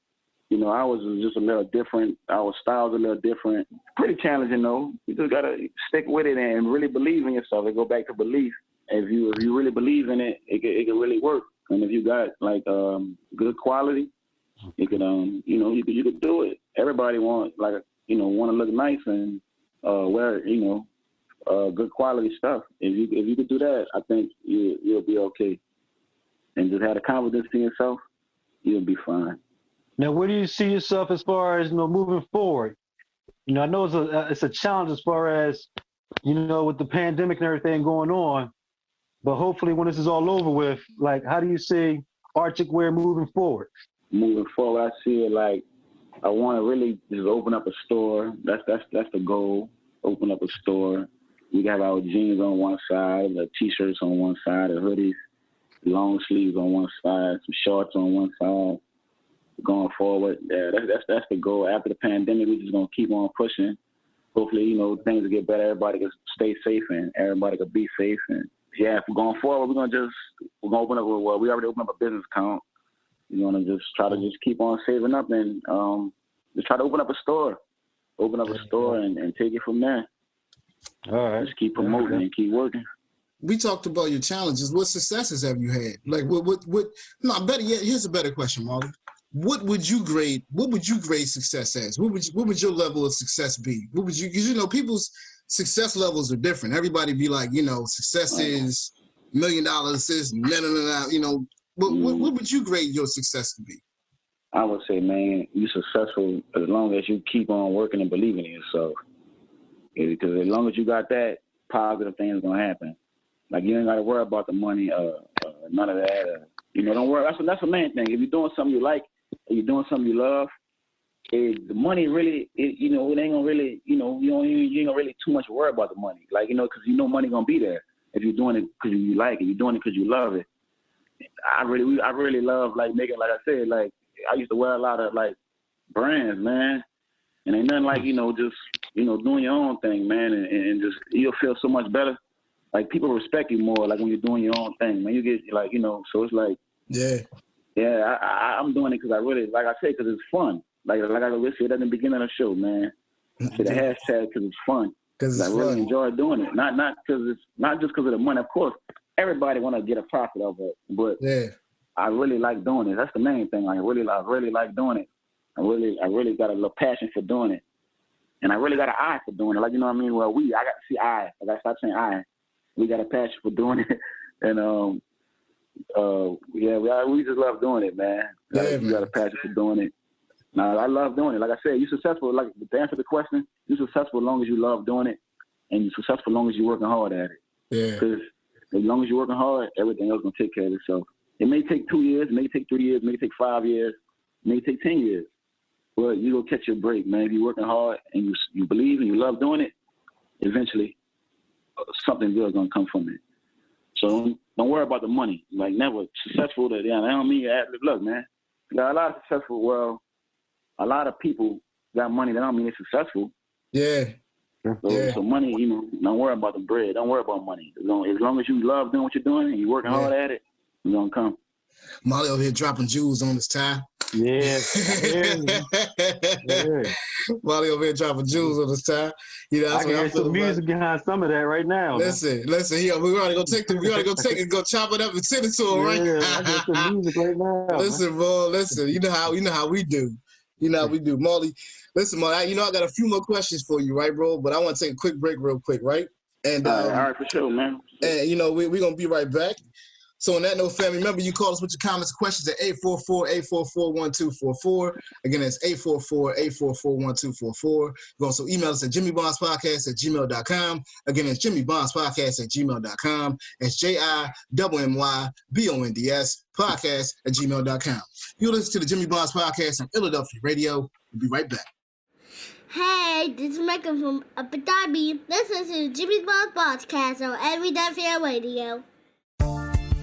[SPEAKER 4] ours was just a little different. Our style's a little different. Pretty challenging though. You just gotta stick with it and really believe in yourself. It go back to belief. If you really believe in it, it can really work. And if you got like good quality, it could you could do it. Everybody want to look nice and wear good quality stuff. If you could do that, I think you'll be okay. And just have the confidence in yourself, you'll be fine.
[SPEAKER 5] Now, where do you see yourself as far as moving forward? I know it's a challenge as far as with the pandemic and everything going on. But hopefully, when this is all over with, like, how do you see Artic wear moving forward?
[SPEAKER 4] Moving forward, I see it like I want to really just open up a store. That's the goal. Open up a store. We have our jeans on one side, the T-shirts on one side, the hoodies, long sleeves on one side, some shorts on one side. Going forward, yeah, that's the goal. After the pandemic, we're just gonna keep on pushing. Hopefully, things will get better. Everybody can stay safe and everybody can be safe. And yeah, going forward, we're gonna open up. Well, we already opened up a business account. We're gonna just try to keep on saving up and just try to open up a store. Open up a store and take it from there.
[SPEAKER 5] All right.
[SPEAKER 4] Just keep promoting and keep working.
[SPEAKER 3] We talked about your challenges. What successes have you had? Like what? No, better yet. Here's a better question, Marley. What would you grade success as? What would your level of success be? What would you? Because people's success levels are different. Everybody be like, success is $1 million. Is no. What would you grade your success to be?
[SPEAKER 4] I would say, man, you're successful as long as you keep on working and believing in yourself. Because as long as you got that, positive things gonna happen. Like you ain't gotta worry about the money, none of that. Don't worry. That's the main thing. If you're doing something you like, and you're doing something you love, the money really, it ain't gonna really, you ain't gonna really too much worry about the money. Like because money gonna be there if you're doing it because you like it. You're doing it because you love it. I really love like making. Like I said, like I used to wear a lot of like brands, man, and ain't nothing like just doing your own thing, man, and just you'll feel so much better. Like people respect you more, like when you're doing your own thing, man. You get like so it's like I'm doing it because I really, like I said, because it's fun. Like I said at the beginning of the show, man. To the hashtag because it's fun. Because I really enjoy doing it. Not just because of the money. Of course, everybody want to get a profit of it, but I really like doing it. That's the main thing. I really like doing it. I really got a little passion for doing it, and I really got an eye for doing it. Like what I mean? Well, I got to see eye. I got to stop saying eye. We got a passion for doing it, and we just love doing it, man. We got a passion for doing it. Now I love doing it. Like I said, you're successful. Like to answer the question, you're successful as long as you love doing it, and you're successful as long as you're working hard at it. Yeah. Because as long as you're working hard, everything else gonna take care of itself. It may take 2 years, it may take 3 years, it may take 5 years, it may take 10 years. But you gonna catch your break, man. If you're working hard and you believe and you love doing it, eventually something good is gonna come from it. So don't worry about the money. Like never successful. That don't mean look, man. Got a lot of successful. Well, a lot of people got money. That don't mean they're successful.
[SPEAKER 3] Yeah.
[SPEAKER 4] So money, don't worry about the bread. Don't worry about money. As long as you love doing what you're doing and you're working hard at it, it's gonna come.
[SPEAKER 3] Molly over here dropping jewels on his tie.
[SPEAKER 5] Yeah.
[SPEAKER 3] Molly over here dropping jewels on his tie.
[SPEAKER 5] I can hear some music behind some of that right now.
[SPEAKER 3] Listen. Yeah, we gotta go take it, go chop it up and send it to him, right?
[SPEAKER 5] Yeah, I get some music right now.
[SPEAKER 3] Listen, bro. Listen. You know how we do. Molly. Listen, Molly. I got a few more questions for you, right, bro? But I want to take a quick break, real quick, right? And
[SPEAKER 4] all right, for sure, man.
[SPEAKER 3] And we're gonna be right back. So on that note, family, remember you call us with your comments and questions at 844-844-1244. Again, it's 844-844-1244. You can also email us at jimmybondspodcast@gmail.com. Again, it's jimmybondspodcast@gmail.com. It's JIMMYBONDS podcast@gmail.com. You listen to the Jimmy Bonds Podcast on Illadelphia Radio. We'll be right back.
[SPEAKER 6] Hey, this is Michael from Abu Dhabi. Listen to the Jimmy Bonds Podcast on Illadelphia Radio.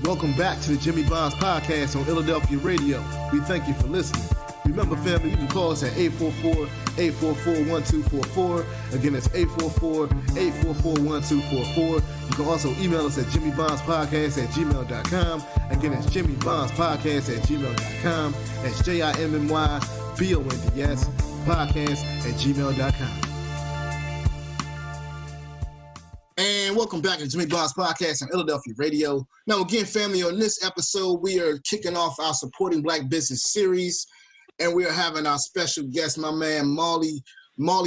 [SPEAKER 2] Welcome back to the Jimmy Bonds Podcast on Illadelphia Radio. We thank you for listening. Remember, family, you can call us at 844-844-1244. Again, that's 844-844-1244. You can also email us at jimmybondspodcast@gmail.com. Again, that's jimmybondspodcast@gmail.com. That's JIMMYBONDS podcast@gmail.com.
[SPEAKER 3] And welcome back to Jimmy Bond's podcast on Illadelphia Radio. Now, again, family, on this episode, we are kicking off our Supporting Black Business series, and we are having our special guest, my man, Molly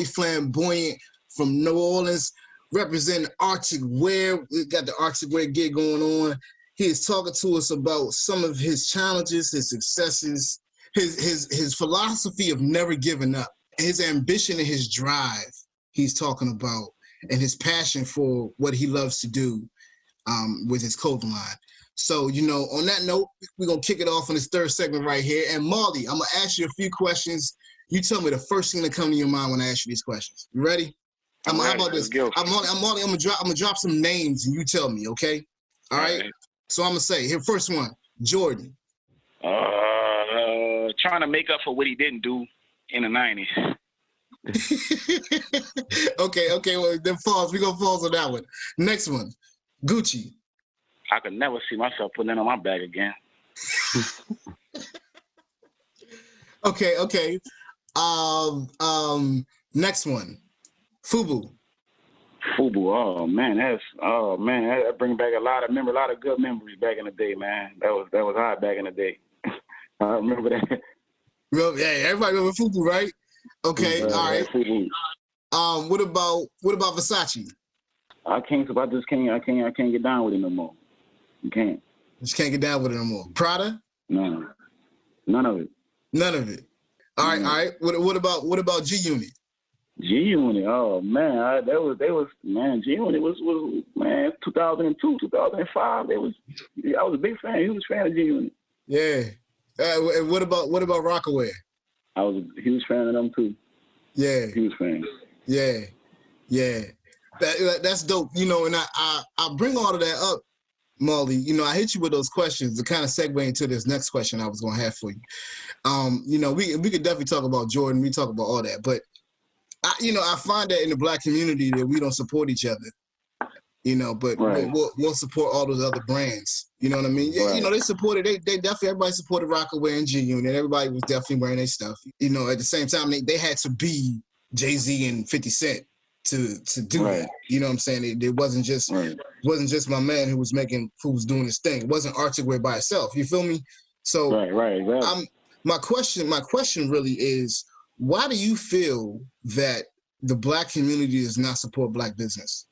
[SPEAKER 3] Flamboyant from New Orleans, representing Artic Wear. We got the Artic Wear gig going on. He is talking to us about some of his challenges, his successes, his philosophy of never giving up, his ambition and his drive he's talking about, and his passion for what he loves to do with his clothing line. So, on that note, we're going to kick it off in this third segment right here. And Molly, I'm going to ask you a few questions. You tell me the first thing that comes to your mind when I ask you these questions. You ready?
[SPEAKER 4] I'm ready.
[SPEAKER 3] How about this? I'm going to drop some names and you tell me, okay? All right? So I'm going to say, here, first one, Jordan.
[SPEAKER 4] Trying to make up for what he didn't do in the 90s.
[SPEAKER 3] Okay, well, then pause. We're going to pause on that one. Next one, Gucci.
[SPEAKER 4] I could never see myself putting it on my back again.
[SPEAKER 3] Okay. Next one, Fubu.
[SPEAKER 4] Oh man, that brings back a lot of good memories back in the day, man. That was hot back in the day. I remember that.
[SPEAKER 3] Well, yeah, everybody remember Fubu, right? Okay, all right.
[SPEAKER 4] Fubu.
[SPEAKER 3] What about Versace?
[SPEAKER 4] I can't get down with it no more. You can't.
[SPEAKER 3] Just can't get down with it no more. Prada?
[SPEAKER 4] No, none of it.
[SPEAKER 3] None of it. All right. What about G Unit?
[SPEAKER 4] G Unit. Oh man, G Unit was 2002, 2005. I was a big fan. He was a fan of G Unit.
[SPEAKER 3] Yeah. And what about Rockaway?
[SPEAKER 4] He was a fan of them too.
[SPEAKER 3] Yeah.
[SPEAKER 4] He was a fan.
[SPEAKER 3] Yeah. That's dope. And I bring all of that up, Molly. I hit you with those questions to kind of segue into this next question I was going to have for you. We could definitely talk about Jordan. We talk about all that, but I find that in the Black community that we don't support each other. But right. we'll support all those other brands. You know what I mean? Right. They supported. They definitely, everybody supported Rockaway and G Unit. Everybody was definitely wearing their stuff. At the same time, they had to be Jay-Z and 50 Cent to do
[SPEAKER 4] right.
[SPEAKER 3] that. You know what I'm saying? It wasn't just my man who was doing his thing. It wasn't Artic Wear by itself. You feel me? So
[SPEAKER 4] right.
[SPEAKER 3] My question really is, why do you feel that the Black community does not support Black business?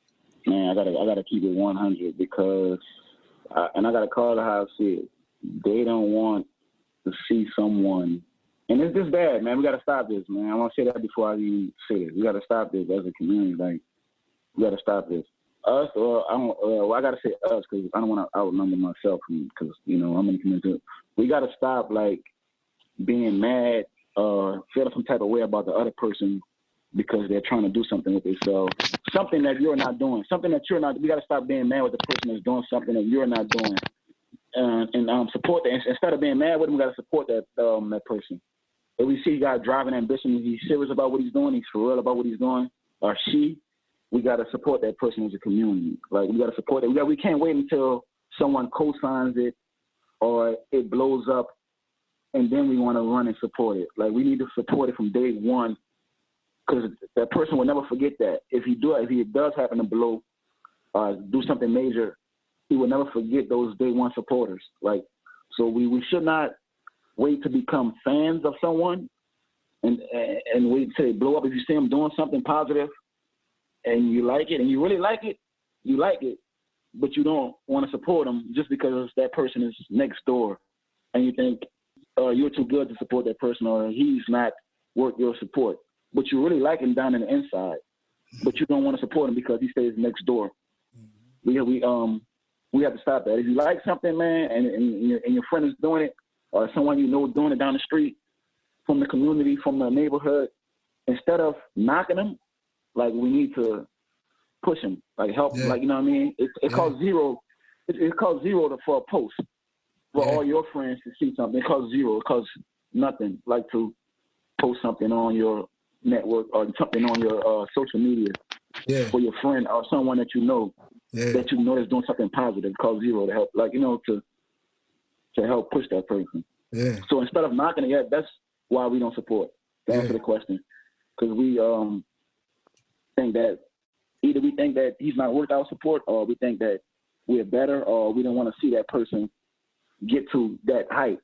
[SPEAKER 4] Man, I gotta keep it 100 because, and I gotta call it how I see it. They don't want to see someone, and it's just bad, man. We gotta stop this, man. I want to say that before I even say this. We gotta stop this as a community. Like, we gotta stop this. Us, or I gotta say us because I don't want to outnumber myself because I'm in the community. We gotta stop being mad or feeling some type of way about the other person because they're trying to do something with themselves. Something that you're not doing. Something that you're not. We got to stop being mad with the person that's doing something that you're not doing, and support that. Instead of being mad with him, we got to support that person. If we see he got driving ambition, he's serious about what he's doing, he's for real about what he's doing, or she, we got to support that person as a community. We got to support it. We can't wait until someone co-signs it or it blows up, and then we want to run and support it. We need to support it from day one. Because that person will never forget that. If he does happen to blow, do something major, he will never forget those day one supporters. So we should not wait to become fans of someone and wait till they blow up. If you see them doing something positive and you like it and you really like it, but you don't want to support them just because that person is next door and you think you're too good to support that person or he's not worth your support. But you really like him down in the inside, but you don't want to support him because he stays next door. We have to stop that. If you like something, man, and your friend is doing it, or someone doing it down the street, from the community, from the neighborhood, instead of knocking him, we need to push him, help, you know what I mean? It costs zero. It costs zero for a post for all your friends to see something. It costs zero. It costs nothing like to post something on your network or something on your social media for your friend or someone that you know is doing something positive, cause zero to help, like, you know, to help push that person. Yeah. So instead of knocking it, that's why we don't support. To answer the question, because we think that either we think that he's not worth our support, or we think that we're better, or we don't want to see that person get to that height.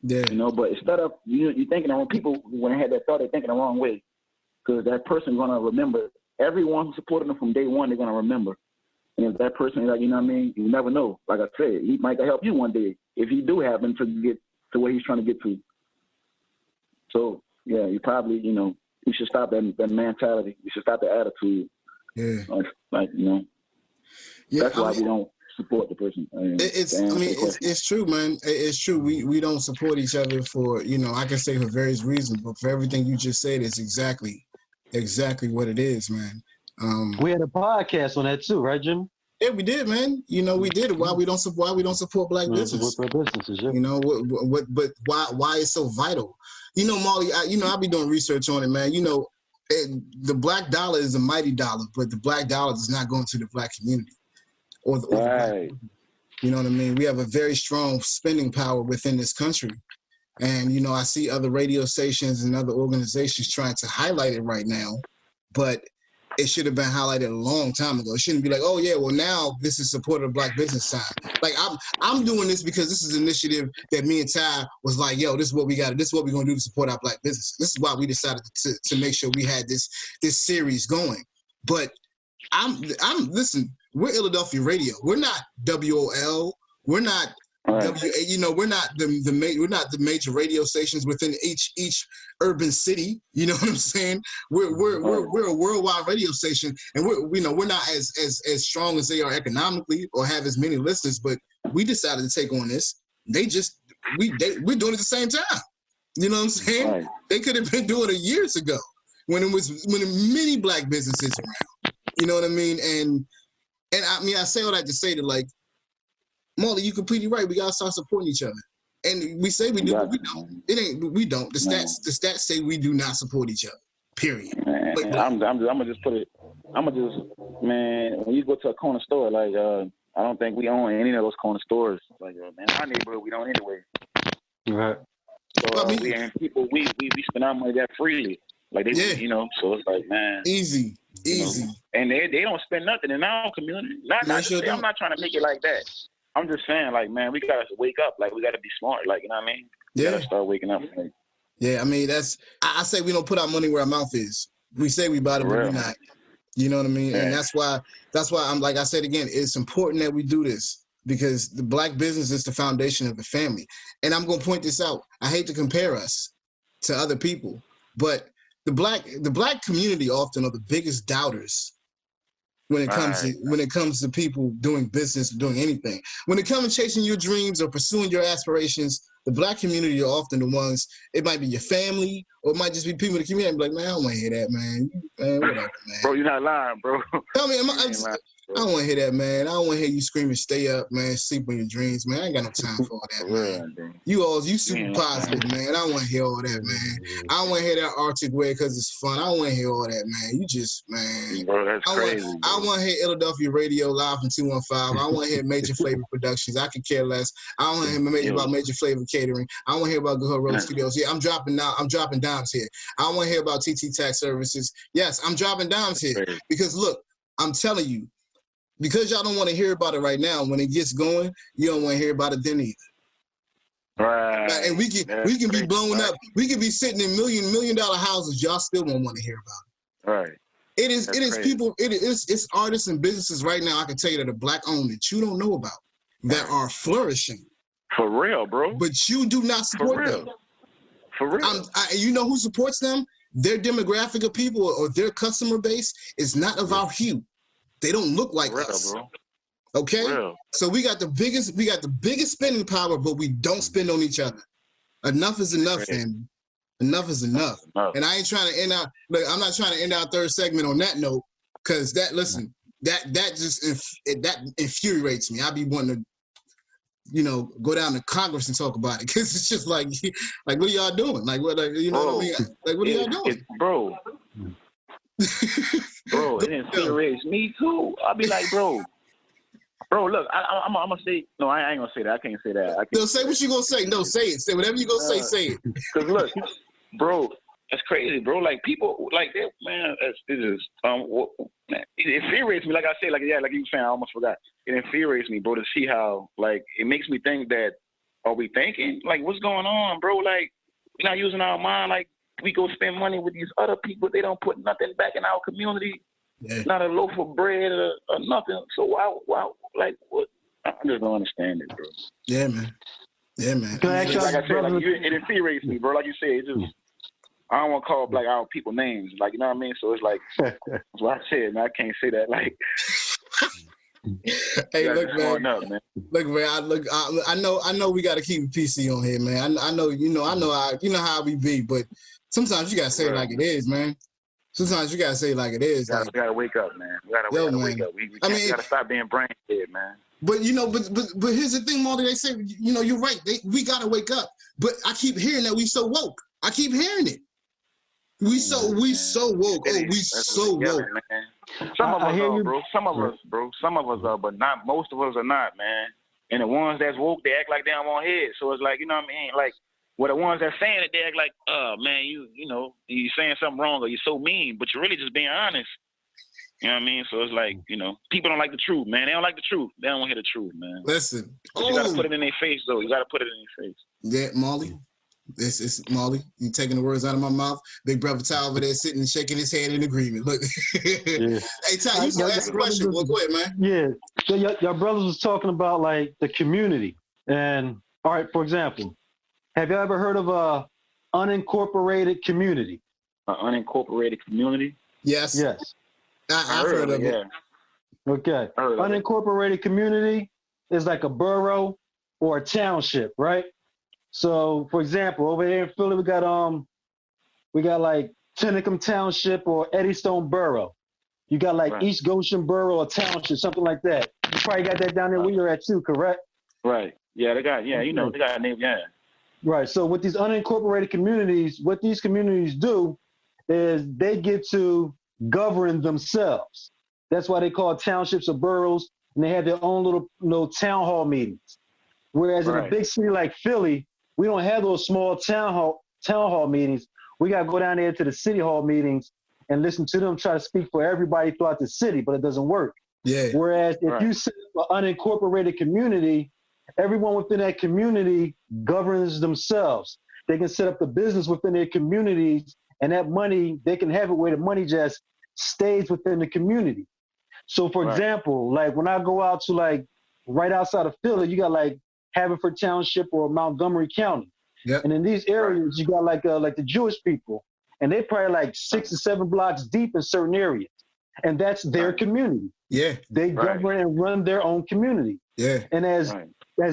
[SPEAKER 4] Yeah. You know, but instead of you thinking the wrong, people when they had that thought, they're thinking the wrong way, because that person gonna remember everyone who supported them from day one. They're gonna remember, and if that person, like, you know what I mean, you never know. Like I said, he might help you one day if he do happen to get to where he's trying to get to. So yeah, you probably, you know, you should stop that mentality. You should stop the attitude. Yeah. Like, you know, that's why we don't support the person.
[SPEAKER 3] It's true, man. It's true. We don't support each other for, you know, I can say for various reasons, but for everything you just said, it's exactly what it is, man.
[SPEAKER 5] We had a podcast on that too, right, Jim?
[SPEAKER 3] Yeah, we did, man. You know, we did. Why we don't support black business? You know but why it's so vital? You know, Molly, I'll be doing research on it, man. You know, the black dollar is a mighty dollar, but the black dollar does not go into the black community or the black, you know what I mean? We have a very strong spending power within this country. And, you know, I see other radio stations and other organizations trying to highlight it right now, but it should have been highlighted a long time ago. It shouldn't be like, oh yeah, well now this is support of black business side. Like I'm doing this because this is an initiative that me and Ty was like, yo, this is what we got. This is what we're gonna do to support our black business. This is why we decided to make sure we had this series going. But listen, we're Illadelphia Radio. We're not WOL. We're not you know, we're not the major radio stations within each urban city. You know what I'm saying? We're a worldwide radio station, and we're not as strong as they are economically or have as many listeners. But we decided to take on this. We're doing it at the same time. You know what I'm saying? Right. They could have been doing it years ago when many black businesses around. You know what I mean? And I mean, I say all that to say that, like, Molly, you're completely right. We gotta start supporting each other, and we say we do, but we don't. We don't. The stats say we do not support each other. Period.
[SPEAKER 4] Man, I'm gonna just put it. Man, when you go to a corner store, like I don't think we own any of those corner stores. Like man, our neighborhood we don't anyway.
[SPEAKER 5] Right.
[SPEAKER 4] So we spend our money that freely. Like they, you know. So it's like, man,
[SPEAKER 3] easy.
[SPEAKER 4] Know, and they don't spend nothing in our community. I'm not trying to make it like that. I'm just saying, like, man, we gotta wake up. Like, we gotta be smart. Like, you know what I mean? We gotta start waking up. Like,
[SPEAKER 3] yeah, I mean, I say we don't put our money where our mouth is. We say we about it, but we're not. You know what I mean? Yeah. And that's why I'm, like I said again, it's important that we do this, because the black business is the foundation of the family. And I'm gonna point this out. I hate to compare us to other people, but the black community often are the biggest doubters when it comes to people doing business, doing anything. When it comes to chasing your dreams or pursuing your aspirations, the black community are often the ones. It might be your family, or it might just be people in the community. Like, man, I don't want to hear that, man. Whatever, man.
[SPEAKER 4] Bro, you're not lying, bro.
[SPEAKER 3] Tell me, I don't want to hear that, man. I don't want to hear you screaming, "Stay up, man. Sleep on your dreams, man." I ain't got no time for all that, man. You super positive, man. I don't want to hear all that, man. I don't want to hear that Artic way because it's fun. I don't want to hear all that, man. You just, man.
[SPEAKER 4] Bro, that's crazy.
[SPEAKER 3] I want to hear Illadelphia Radio live from 215. I want to hear Major Flavor Productions. I could care less. I don't want to hear about Major Flavor Catering. I want to hear about Good Hood Road Studios. Yeah, I'm dropping dimes here. I don't want to hear about TT Tax Services. Yes, I'm dropping dimes here because look, I'm telling you. Because y'all don't want to hear about it right now, when it gets going, you don't want to hear about it then either.
[SPEAKER 4] Right.
[SPEAKER 3] And we can be blown up. We can be sitting in million dollar houses. Y'all still won't want to hear about
[SPEAKER 4] it. Right.
[SPEAKER 3] It is people. It's artists and businesses right now. I can tell you that are black owned that you don't know about that are flourishing.
[SPEAKER 4] For real, bro.
[SPEAKER 3] But you do not support them.
[SPEAKER 4] For real.
[SPEAKER 3] You know who supports them? Their demographic of people or their customer base is not of our hue. They don't look like us. Bro. Okay? So we got the biggest spending power, but we don't spend on each other. Enough is enough, family. Enough is enough. And I ain't trying to end out. Look, I'm not trying to end our third segment on that note, because that just infuriates me. I be wanting to go down to Congress and talk about it, because it's just like what are y'all doing? Like, what, you know what I mean? Like, what are y'all doing?
[SPEAKER 4] Bro, it infuriates me too. I'll be like, bro, look, I'm gonna say, no, I ain't gonna say that. I can't say that.
[SPEAKER 3] No, say what you gonna say. No, say it. Say whatever you gonna say it.
[SPEAKER 4] Cause look, bro, that's crazy, bro. Like, people like that, man. It infuriates me. Like I said, like you were saying, I almost forgot. It infuriates me, bro, to see how, like, it makes me think that, are we thinking, like, what's going on, bro? Like, we're not using our mind. Like, we go spend money with these other people. They don't put nothing back in our community. Yeah. Not a loaf of bread or nothing. So why, like, what? I just don't understand it, bro.
[SPEAKER 3] Yeah, man.
[SPEAKER 4] Like I said, it infuriates me, bro. Like you said, it just, I don't want to call black our people names, like, you know what I mean? So it's like, that's what I said, man. I can't say that, like.
[SPEAKER 3] Hey, look, man. Look, man. I know we got to keep it PC on here, man. I know, how we be, but sometimes you gotta say it like it is, man. Sometimes you gotta say it like it is.
[SPEAKER 4] We gotta wake up, man. We gotta wake up. We gotta stop being brain dead, man.
[SPEAKER 3] But but here's the thing, Marty. They say, you're right. We gotta wake up. But I keep hearing that we so woke. I keep hearing it. We so woke. Oh, we so woke.
[SPEAKER 4] Man. Some of us are, bro. Some of us are, but not most of us are not, man. And the ones that's woke, they act like they don't want head. So it's like, you know what I mean? Like, well, the ones that saying it, they act like, man, you're saying something wrong, or you're so mean, but you're really just being honest. You know what I mean? So it's like, people don't like the truth, man. They don't like the truth. They don't want to hear the truth, man.
[SPEAKER 3] Listen.
[SPEAKER 4] But you got to put it in their face, though. You got to put it in their face.
[SPEAKER 3] Yeah, Molly. This is Molly. You taking the words out of my mouth. Big brother Ty over there sitting and shaking his head in agreement. Look. Yeah. Hey, Ty, you gonna ask a question. Well, go ahead, man.
[SPEAKER 5] Yeah. So your brothers was talking about, like, the community. And, all right, for example, have you ever heard of a unincorporated community?
[SPEAKER 4] An unincorporated community?
[SPEAKER 3] Yes.
[SPEAKER 5] Yes.
[SPEAKER 3] I've heard of it.
[SPEAKER 5] Yeah. Okay. Unincorporated community is like a borough or a township, right? So, for example, over here in Philly, we got like Tennicum Township or Eddystone Borough. You got like East Goshen Borough or Township, something like that. You probably got that down there where you're at too, correct?
[SPEAKER 4] Right. Yeah, they got a name, yeah.
[SPEAKER 5] Right. So with these unincorporated communities, what these communities do is they get to govern themselves. That's why they call townships or boroughs, and they have their own little town hall meetings. Whereas in a big city like Philly, we don't have those small town hall meetings. We got to go down there to the city hall meetings and listen to them try to speak for everybody throughout the city, but it doesn't work.
[SPEAKER 3] Yeah.
[SPEAKER 5] Whereas if you set up an unincorporated community, everyone within that community governs themselves. They can set up the business within their communities, and that money, they can have it where the money just stays within the community. So, for example, like when I go out to like right outside of Philly, you got like Haverford Township or Montgomery County.
[SPEAKER 3] Yep.
[SPEAKER 5] And in these areas, you got like the Jewish people, and they're probably like 6 or 7 blocks deep in certain areas. And that's their community.
[SPEAKER 3] Yeah.
[SPEAKER 5] They govern and run their own community.
[SPEAKER 3] Yeah.
[SPEAKER 5] And as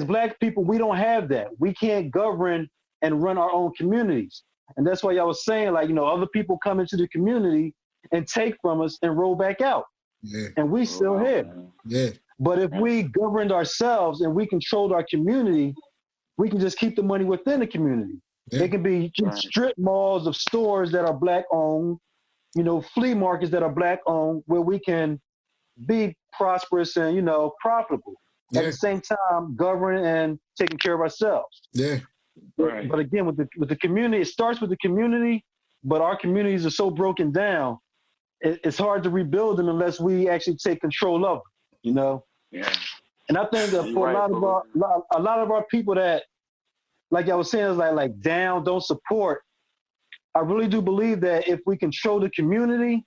[SPEAKER 5] Black people, we don't have that. We can't govern and run our own communities. And that's why y'all was saying, like, other people come into the community and take from us and roll back out.
[SPEAKER 3] Yeah.
[SPEAKER 5] And we still here.
[SPEAKER 3] Yeah.
[SPEAKER 5] But if we governed ourselves and we controlled our community, we can just keep the money within the community. Yeah. They can be strip malls of stores that are Black owned, flea markets that are Black owned, where we can be prosperous and, profitable. At the same time, govern and taking care of ourselves.
[SPEAKER 3] Yeah.
[SPEAKER 5] Right. But again, with the community, it starts with the community, but our communities are so broken down, it's hard to rebuild them unless we actually take control of them,
[SPEAKER 4] Yeah.
[SPEAKER 5] And I think that for a lot of our people that, like I was saying, is like down, don't support, I really do believe that if we control the community,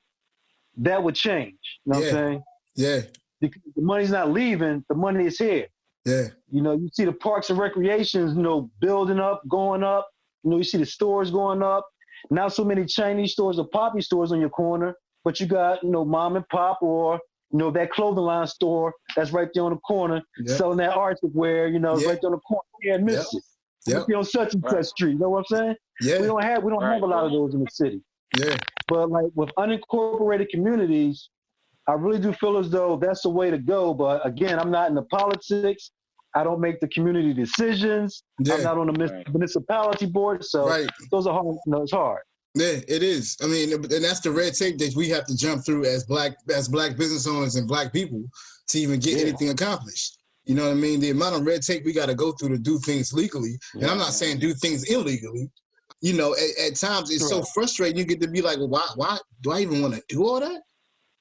[SPEAKER 5] that would change. You know what I'm saying?
[SPEAKER 3] Yeah.
[SPEAKER 5] Because the money's not leaving, the money is here.
[SPEAKER 3] Yeah.
[SPEAKER 5] You see the parks and recreations, building up, going up. You see the stores going up. Not so many Chinese stores or poppy stores on your corner, but you got, mom and pop or, that clothing line store that's right there on the corner selling that Artic wear, right there on the corner. Yeah, miss it. Yep. On such and such street. You know what I'm saying?
[SPEAKER 3] Yeah.
[SPEAKER 5] We don't have a lot of those in the city.
[SPEAKER 3] Yeah.
[SPEAKER 5] But like with unincorporated communities, I really do feel as though that's the way to go. But again, I'm not in the politics. I don't make the community decisions.
[SPEAKER 3] Yeah.
[SPEAKER 5] I'm not on the municipality board. So those are hard. It's hard.
[SPEAKER 3] Yeah, it is. I mean, and that's the red tape that we have to jump through as black business owners and black people to even get anything accomplished. You know what I mean? The amount of red tape we got to go through to do things legally, and I'm not saying do things illegally. You know, at times it's so frustrating. You get to be like, well, why do I even want to do all that?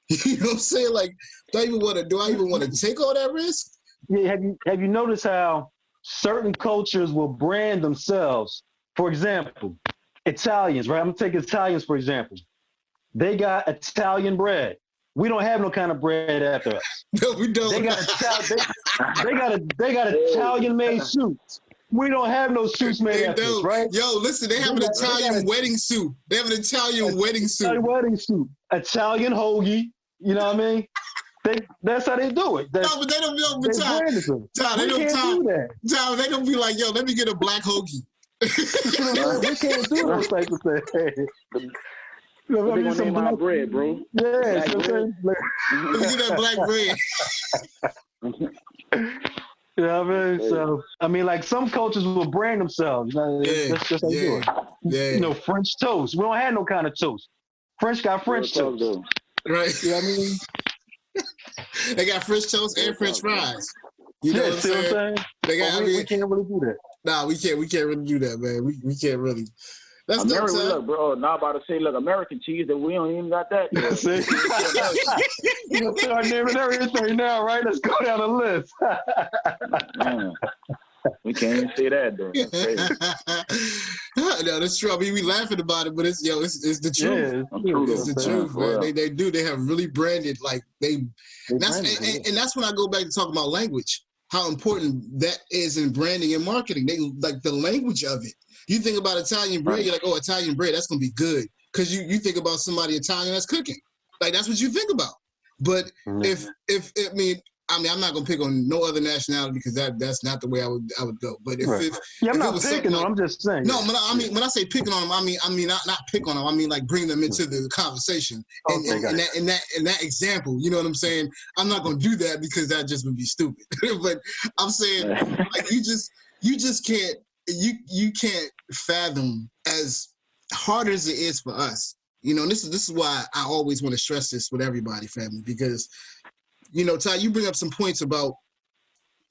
[SPEAKER 3] You know what I'm saying? Like, do I even want to take all that risk?
[SPEAKER 5] Yeah. Have you noticed how certain cultures will brand themselves? For example, Italians, right? I'm gonna take Italians for example. They got Italian bread. We don't have no kind of bread after us.
[SPEAKER 3] No, we don't.
[SPEAKER 5] They got Italian-made suits. We don't have no suits made after us, right?
[SPEAKER 3] Yo, listen, they have an Italian wedding suit. They have an Italian wedding suit.
[SPEAKER 5] Italian wedding suit. Italian hoagie. You know what I mean? That's how they do it.
[SPEAKER 3] No, but they don't know the time. They don't do that. Tom, they don't be like, yo, let me get a black hoagie.
[SPEAKER 5] We can't do those type of things.
[SPEAKER 4] They gonna name our bread, bro.
[SPEAKER 5] Yeah,
[SPEAKER 3] let me get that black bread.
[SPEAKER 5] You know what I mean? So, I mean, like some cultures will brand themselves. That's just how you do it.
[SPEAKER 3] Yeah.
[SPEAKER 5] You know, French toast. We don't have no kind of toast. French got French toast.
[SPEAKER 3] Right.
[SPEAKER 5] You know what I mean?
[SPEAKER 3] They got French toast and French fries. You know what I'm saying?
[SPEAKER 5] They got, we can't really do that.
[SPEAKER 3] Nah, we can't really do that, man. We can't really. That's
[SPEAKER 4] American, look, bro. Now about to say, look, American cheese that we don't even got that.
[SPEAKER 5] See? You start naming everything now, right? Let's go down the list.
[SPEAKER 4] We can't even say that, though.
[SPEAKER 3] No, that's true. I mean, we laughing about it, but it's the truth.
[SPEAKER 5] Yeah,
[SPEAKER 3] it's the truth, man. They have really branded like and that's when I go back to talk about language. How important that is in branding and marketing. They like the language of it. You think about Italian bread, you're like, oh, Italian bread, that's gonna be good. Because you think about somebody Italian that's cooking. Like that's what you think about. But if I mean, I'm not gonna pick on no other nationality because that's not the way I would go. But
[SPEAKER 5] I'm not picking on them. I'm just saying.
[SPEAKER 3] No, but I mean when I say picking on them, I mean not pick on them. I mean like bring them into the conversation. And that example, you know what I'm saying? I'm not gonna do that because that just would be stupid. But I'm saying like you just can't fathom as hard as it is for us. You know, this is why I always want to stress this with everybody, family, because you know, Ty, you bring up some points about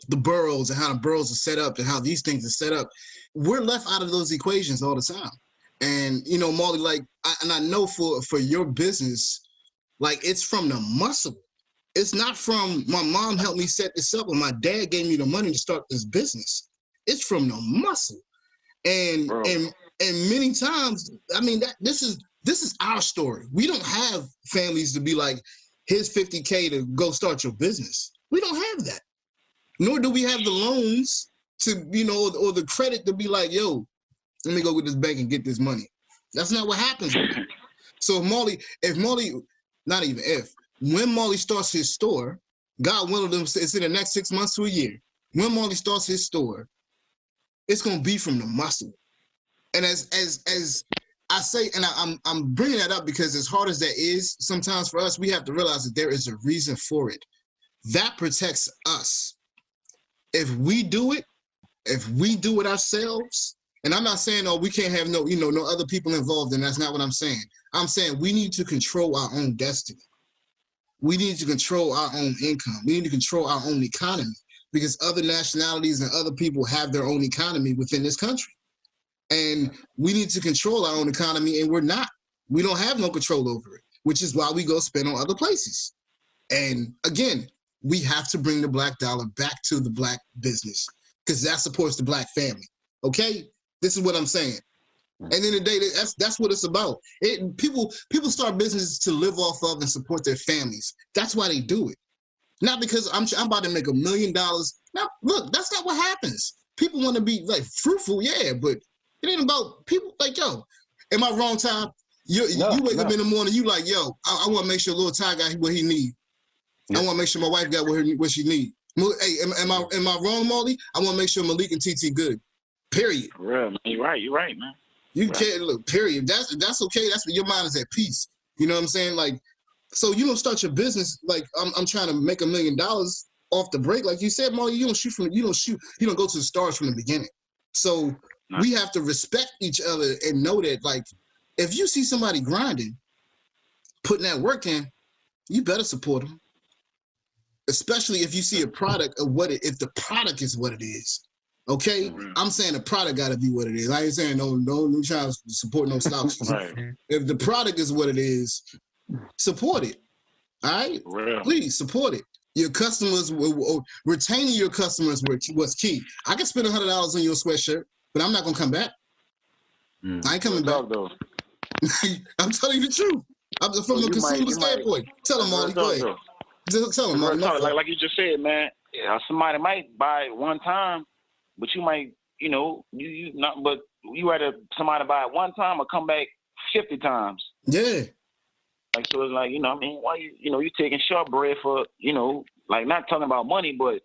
[SPEAKER 3] the boroughs and how the boroughs are set up and how these things are set up. We're left out of those equations all the time. And, you know, Molly, like, I know for your business, like, it's from the muscle. It's not from my mom helped me set this up or my dad gave me the money to start this business. It's from the muscle. And many times, I mean, this is our story. We don't have families to be like, here's $50K to go start your business. We don't have that. Nor do we have the loans to, you know, or the credit to be like, yo, let me go with this bank and get this money. That's not what happens. So when Molly starts his store, God willing them, it's in the next 6 months to a year. When Molly starts his store, it's going to be from the muscle. And as I say, and I'm bringing that up because as hard as that is, sometimes for us, we have to realize that there is a reason for it. That protects us. If we do it ourselves, and I'm not saying, oh, we can't have no other people involved, and that's not what I'm saying. I'm saying we need to control our own destiny. We need to control our own income. We need to control our own economy because other nationalities and other people have their own economy within this country. And we need to control our own economy, and we're not. We don't have no control over it, which is why we go spend on other places. And again, we have to bring the black dollar back to the black business because that supports the black family. Okay? This is what I'm saying. And in the day, that's what it's about. People start businesses to live off of and support their families. That's why they do it. Not because I'm about to make $1 million. Now, look, that's not what happens. People want to be like fruitful, yeah, but it ain't about people like, yo, am I wrong, Tom? You wake up in the morning, you like, yo, I want to make sure little Ty got what he need. I want to make sure my wife got what she need. Hey, am I wrong, Molly? I want to make sure Malik and TT good. Period.
[SPEAKER 4] Real, man. You're right, man.
[SPEAKER 3] You can't look. Period. That's okay. That's what your mind is at peace. You know what I'm saying? Like, so you don't start your business like I'm trying to make $1 million. off the break, like you said, Molly, you don't go to the stars from the beginning. So we have to respect each other and know that, like, if you see somebody grinding, putting that work in, you better support them. Especially if you see a product of if the product is what it is. Okay? Mm-hmm. I'm saying the product gotta be what it is. I ain't saying no trying to support no slouches. Right. If the product is what it is, support it. All right? Real. Please support it. Your customers, retaining your customers was key. I can spend $100 on your sweatshirt, but I'm not gonna come back. I ain't coming back. Though. I'm telling you the truth. From the consumer standpoint. Tell them, Molly. Go ahead. Tell them, Molly.
[SPEAKER 7] Like you just said, man. Somebody might buy it one time, but you might, you not. But you rather somebody buy it one time or come back 50 times.
[SPEAKER 3] Yeah.
[SPEAKER 7] Like, so it's like, why you taking short bread for, like, not talking about money, but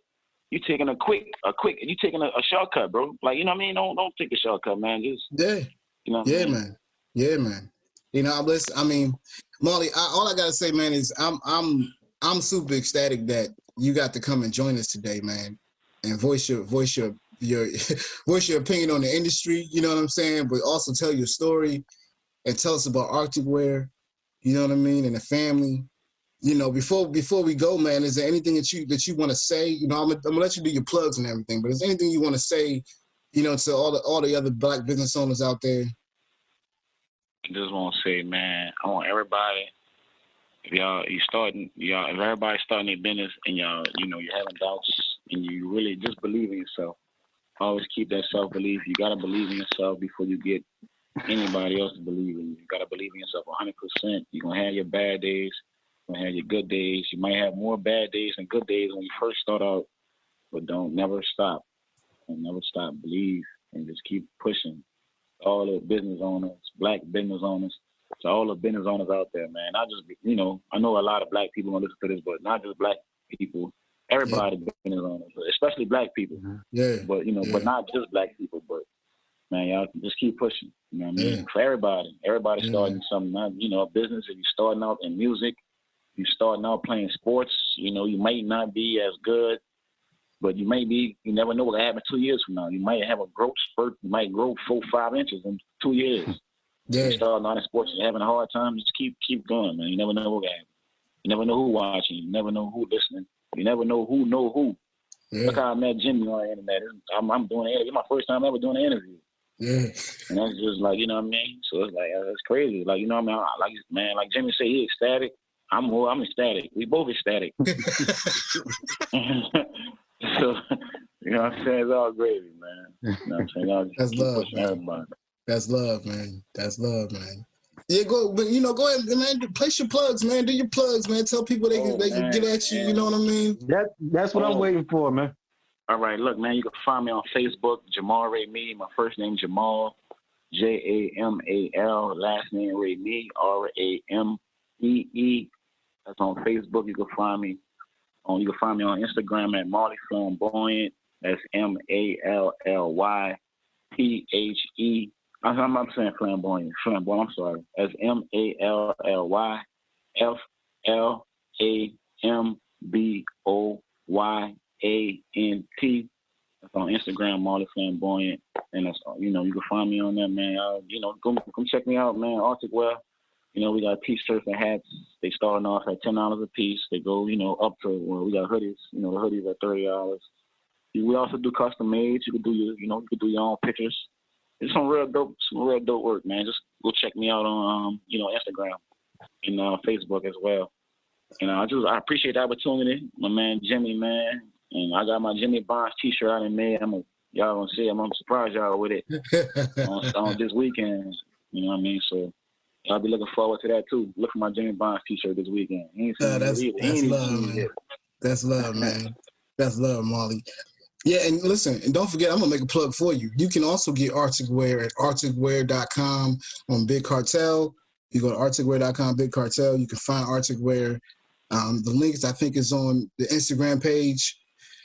[SPEAKER 7] you taking you taking a shortcut, bro. Like, don't take a shortcut, man. Just
[SPEAKER 3] man. Yeah, man. Molly, all I gotta say, man, is I'm super ecstatic that you got to come and join us today, man, and voice your voice your opinion on the industry. You know what I'm saying? But also tell your story and tell us about Arctic Wear. You know what I mean? And the family. Before we go, man, is there anything that you want to say? I'm gonna let you do your plugs and everything, but is there anything you want to say, to all the other Black business owners out there?
[SPEAKER 7] I just want to say, man, I want everybody, if everybody's starting their business and you're having doubts and you really just believe in yourself, always keep that self-belief. You got to believe in yourself before you get anybody else to believe in you. You got to believe in yourself 100%. You're going to have your bad days. You're going to have your good days. You might have more bad days than good days when you first start out, but never stop. And never stop. Believe and just keep pushing. All the business owners, Black business owners, to all the business owners out there, man. Not just, I know a lot of Black people want to listen to this, but not just Black people. Everybody business owners, especially Black people.
[SPEAKER 3] Yeah.
[SPEAKER 7] But, but not just Black people, but, man, y'all just keep pushing. You know what I mean? For everybody. Everybody starting something, a business. If you're starting out in music, you're starting out playing sports, you might not be as good, but you never know what will happen 2 years from now. You might have a growth spurt. You might grow 4-5 inches in 2 years. Yeah. You're starting out in sports and having a hard time, just keep going, man. You never know what will happen. You never know who watching. You never know who listening. You never know who. Yeah. Look how I met Jimmy on the internet. I'm doing an interview. It's my first time ever doing an interview.
[SPEAKER 3] Yeah.
[SPEAKER 7] And that's just like, you know what I mean? So it's like, that's crazy. Like, you know what I mean? Like Jimmy said, he ecstatic. I'm ecstatic. We both ecstatic. So, you know what I'm saying? It's all gravy, man. You know what I'm saying? Y'all
[SPEAKER 3] That's love, man.
[SPEAKER 7] Everybody.
[SPEAKER 3] That's love, man. That's love, man. Yeah, go ahead, man. Place your plugs, man. Do your plugs, man. Tell people they can get at you. Man. You know what I mean?
[SPEAKER 5] That's what I'm waiting for, man.
[SPEAKER 7] All right, look, man. You can find me on Facebook, Jamal Ramee. My first name Jamal, Jamal. Last name Ramee, Ramee. That's on Facebook. You can find me. You can find me on Instagram at Molly Flamboyant. That's MALLYPHE. I'm saying Flamboyant. I'm sorry. That's MALLYFLAMBOYANT. That's on Instagram, Molly Flamboyant. And that's, you can find me on there, man. Come check me out, man. Artic Wear. We got t-shirts and hats. They starting off at $10 a piece. They go, up to, we got hoodies. The hoodies are $30. We also do custom made. You can do your own pictures. It's some real dope work, man. Just go check me out on, Instagram and Facebook as well. I appreciate the opportunity. My man Jimmy, man, and I got my Jimmy Bonds t-shirt out in May. Y'all gonna see. I'm gonna surprise y'all with it on this weekend. You know what I mean? So. I'll be looking forward to that, too. Look for my Jimmy Bonds t-shirt this weekend.
[SPEAKER 3] That's love, man. That's love, man. That's love, Molly. Yeah, and listen, and don't forget, I'm going to make a plug for you. You can also get Artic Wear at articwear.com on Big Cartel. You go to articwear.com, Big Cartel. You can find Artic Wear. The link, I think, is on the Instagram page.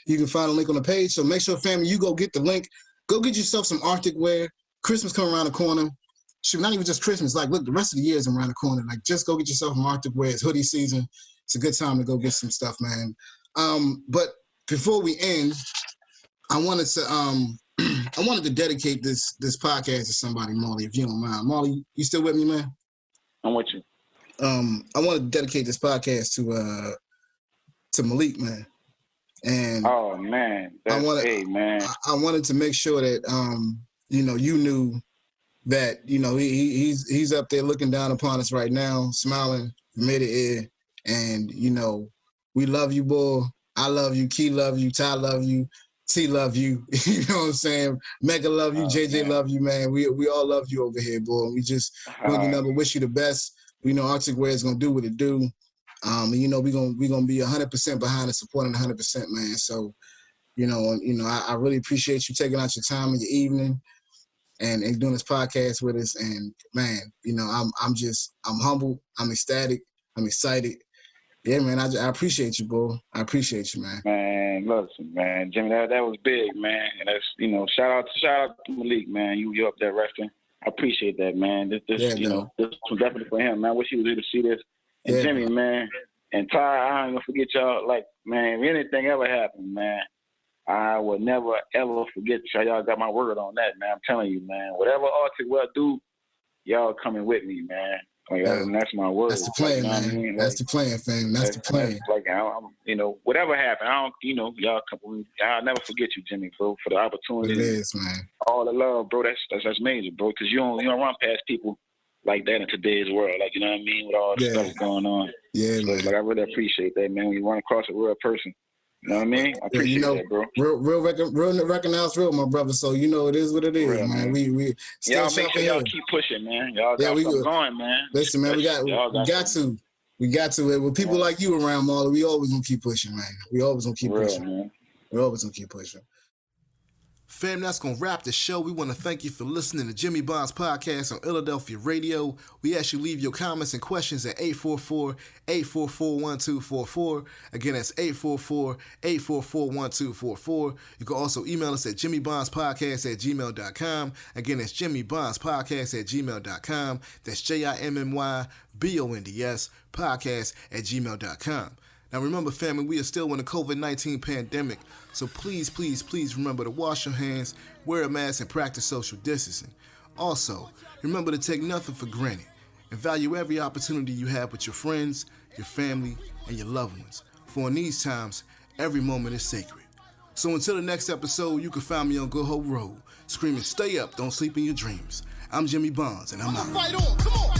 [SPEAKER 3] You can find a link on the page. So make sure, family, you go get the link. Go get yourself some Artic Wear. Christmas coming around the corner. Shoot, not even just Christmas. Like, look, the rest of the year is around the corner. Like, just go get yourself some Arctic Wear. It's hoodie season. It's a good time to go get some stuff, man. But before we end, I wanted to dedicate this podcast to somebody, Marley, if you don't mind. Marley, you still with me, man?
[SPEAKER 7] I'm with you.
[SPEAKER 3] I want to dedicate this podcast to Malik, man. And
[SPEAKER 7] oh man, that's man.
[SPEAKER 3] I wanted to make sure that you knew that he's up there looking down upon us right now, smiling from ear to ear, and we love you, boy. I love you. Key love you. Ty love you. T love you. You know what I'm saying? Mega love you. JJ love you, man. We all love you over here, boy. We just wish you the best. We know Artic Wear is gonna do what it do. And we're gonna be 100% behind and supporting 100%, man. So, I really appreciate you taking out your time in your evening and doing this podcast with us. And man, I'm humbled, I'm ecstatic, I'm excited. Yeah, man, I appreciate you, bro. I appreciate you, man.
[SPEAKER 7] Man, listen, man, Jimmy, that was big, man. And that's shout out to Malik, man. You up there resting. I appreciate that, man. This was definitely for him, man. I wish he was here to see this. And yeah, Jimmy, man, and Ty, I ain't gonna forget y'all. Like, man, if anything ever happened, man, I will never ever forget y'all. Got my word on that, man. I'm telling you, man. Whatever Artic will do, y'all coming with me, man. Like, and that's my word.
[SPEAKER 3] That's the plan, man. I mean? That's the plan, fam. That's the plan.
[SPEAKER 7] Like, whatever happened, I'll never forget you, Jimmy, bro, for the opportunity.
[SPEAKER 3] It is, man.
[SPEAKER 7] All the love, bro. That's major, bro. Because you don't run past people like that in today's world. Like, you know what I mean? With all the stuff going on.
[SPEAKER 3] Yeah,
[SPEAKER 7] so,
[SPEAKER 3] man.
[SPEAKER 7] Like, I really appreciate that, man. When you run across a real person. You know what I mean? I appreciate that, bro.
[SPEAKER 3] Real recognize real, my brother. So it is what it is, real, man. We still
[SPEAKER 7] y'all make sure y'all keep pushing, man. Y'all got something going, man.
[SPEAKER 3] Listen, man, we got to. With people like you around, Marley, we always gonna keep pushing, man. We always gonna keep pushing. Man. We always gonna keep pushing. Fam, that's going to wrap the show. We want to thank you for listening to Jimmy Bond's podcast on Illadelphia Radio. We ask you to leave your comments and questions at 844-844-1244. Again, that's 844-844-1244. You can also email us at jimmybondspodcast@gmail.com. Again, that's jimmybondspodcast@gmail.com. That's JIMMYBONDS podcast@gmail.com. Now remember, family, we are still in the COVID-19 pandemic, so please, please, please remember to wash your hands, wear a mask, and practice social distancing. Also, remember to take nothing for granted and value every opportunity you have with your friends, your family, and your loved ones. For in these times, every moment is sacred. So until the next episode, you can find me on Good Hope Road, screaming, stay up, don't sleep in your dreams. I'm Jimmy Bonds, and I'm out.
[SPEAKER 2] Fight on, come on.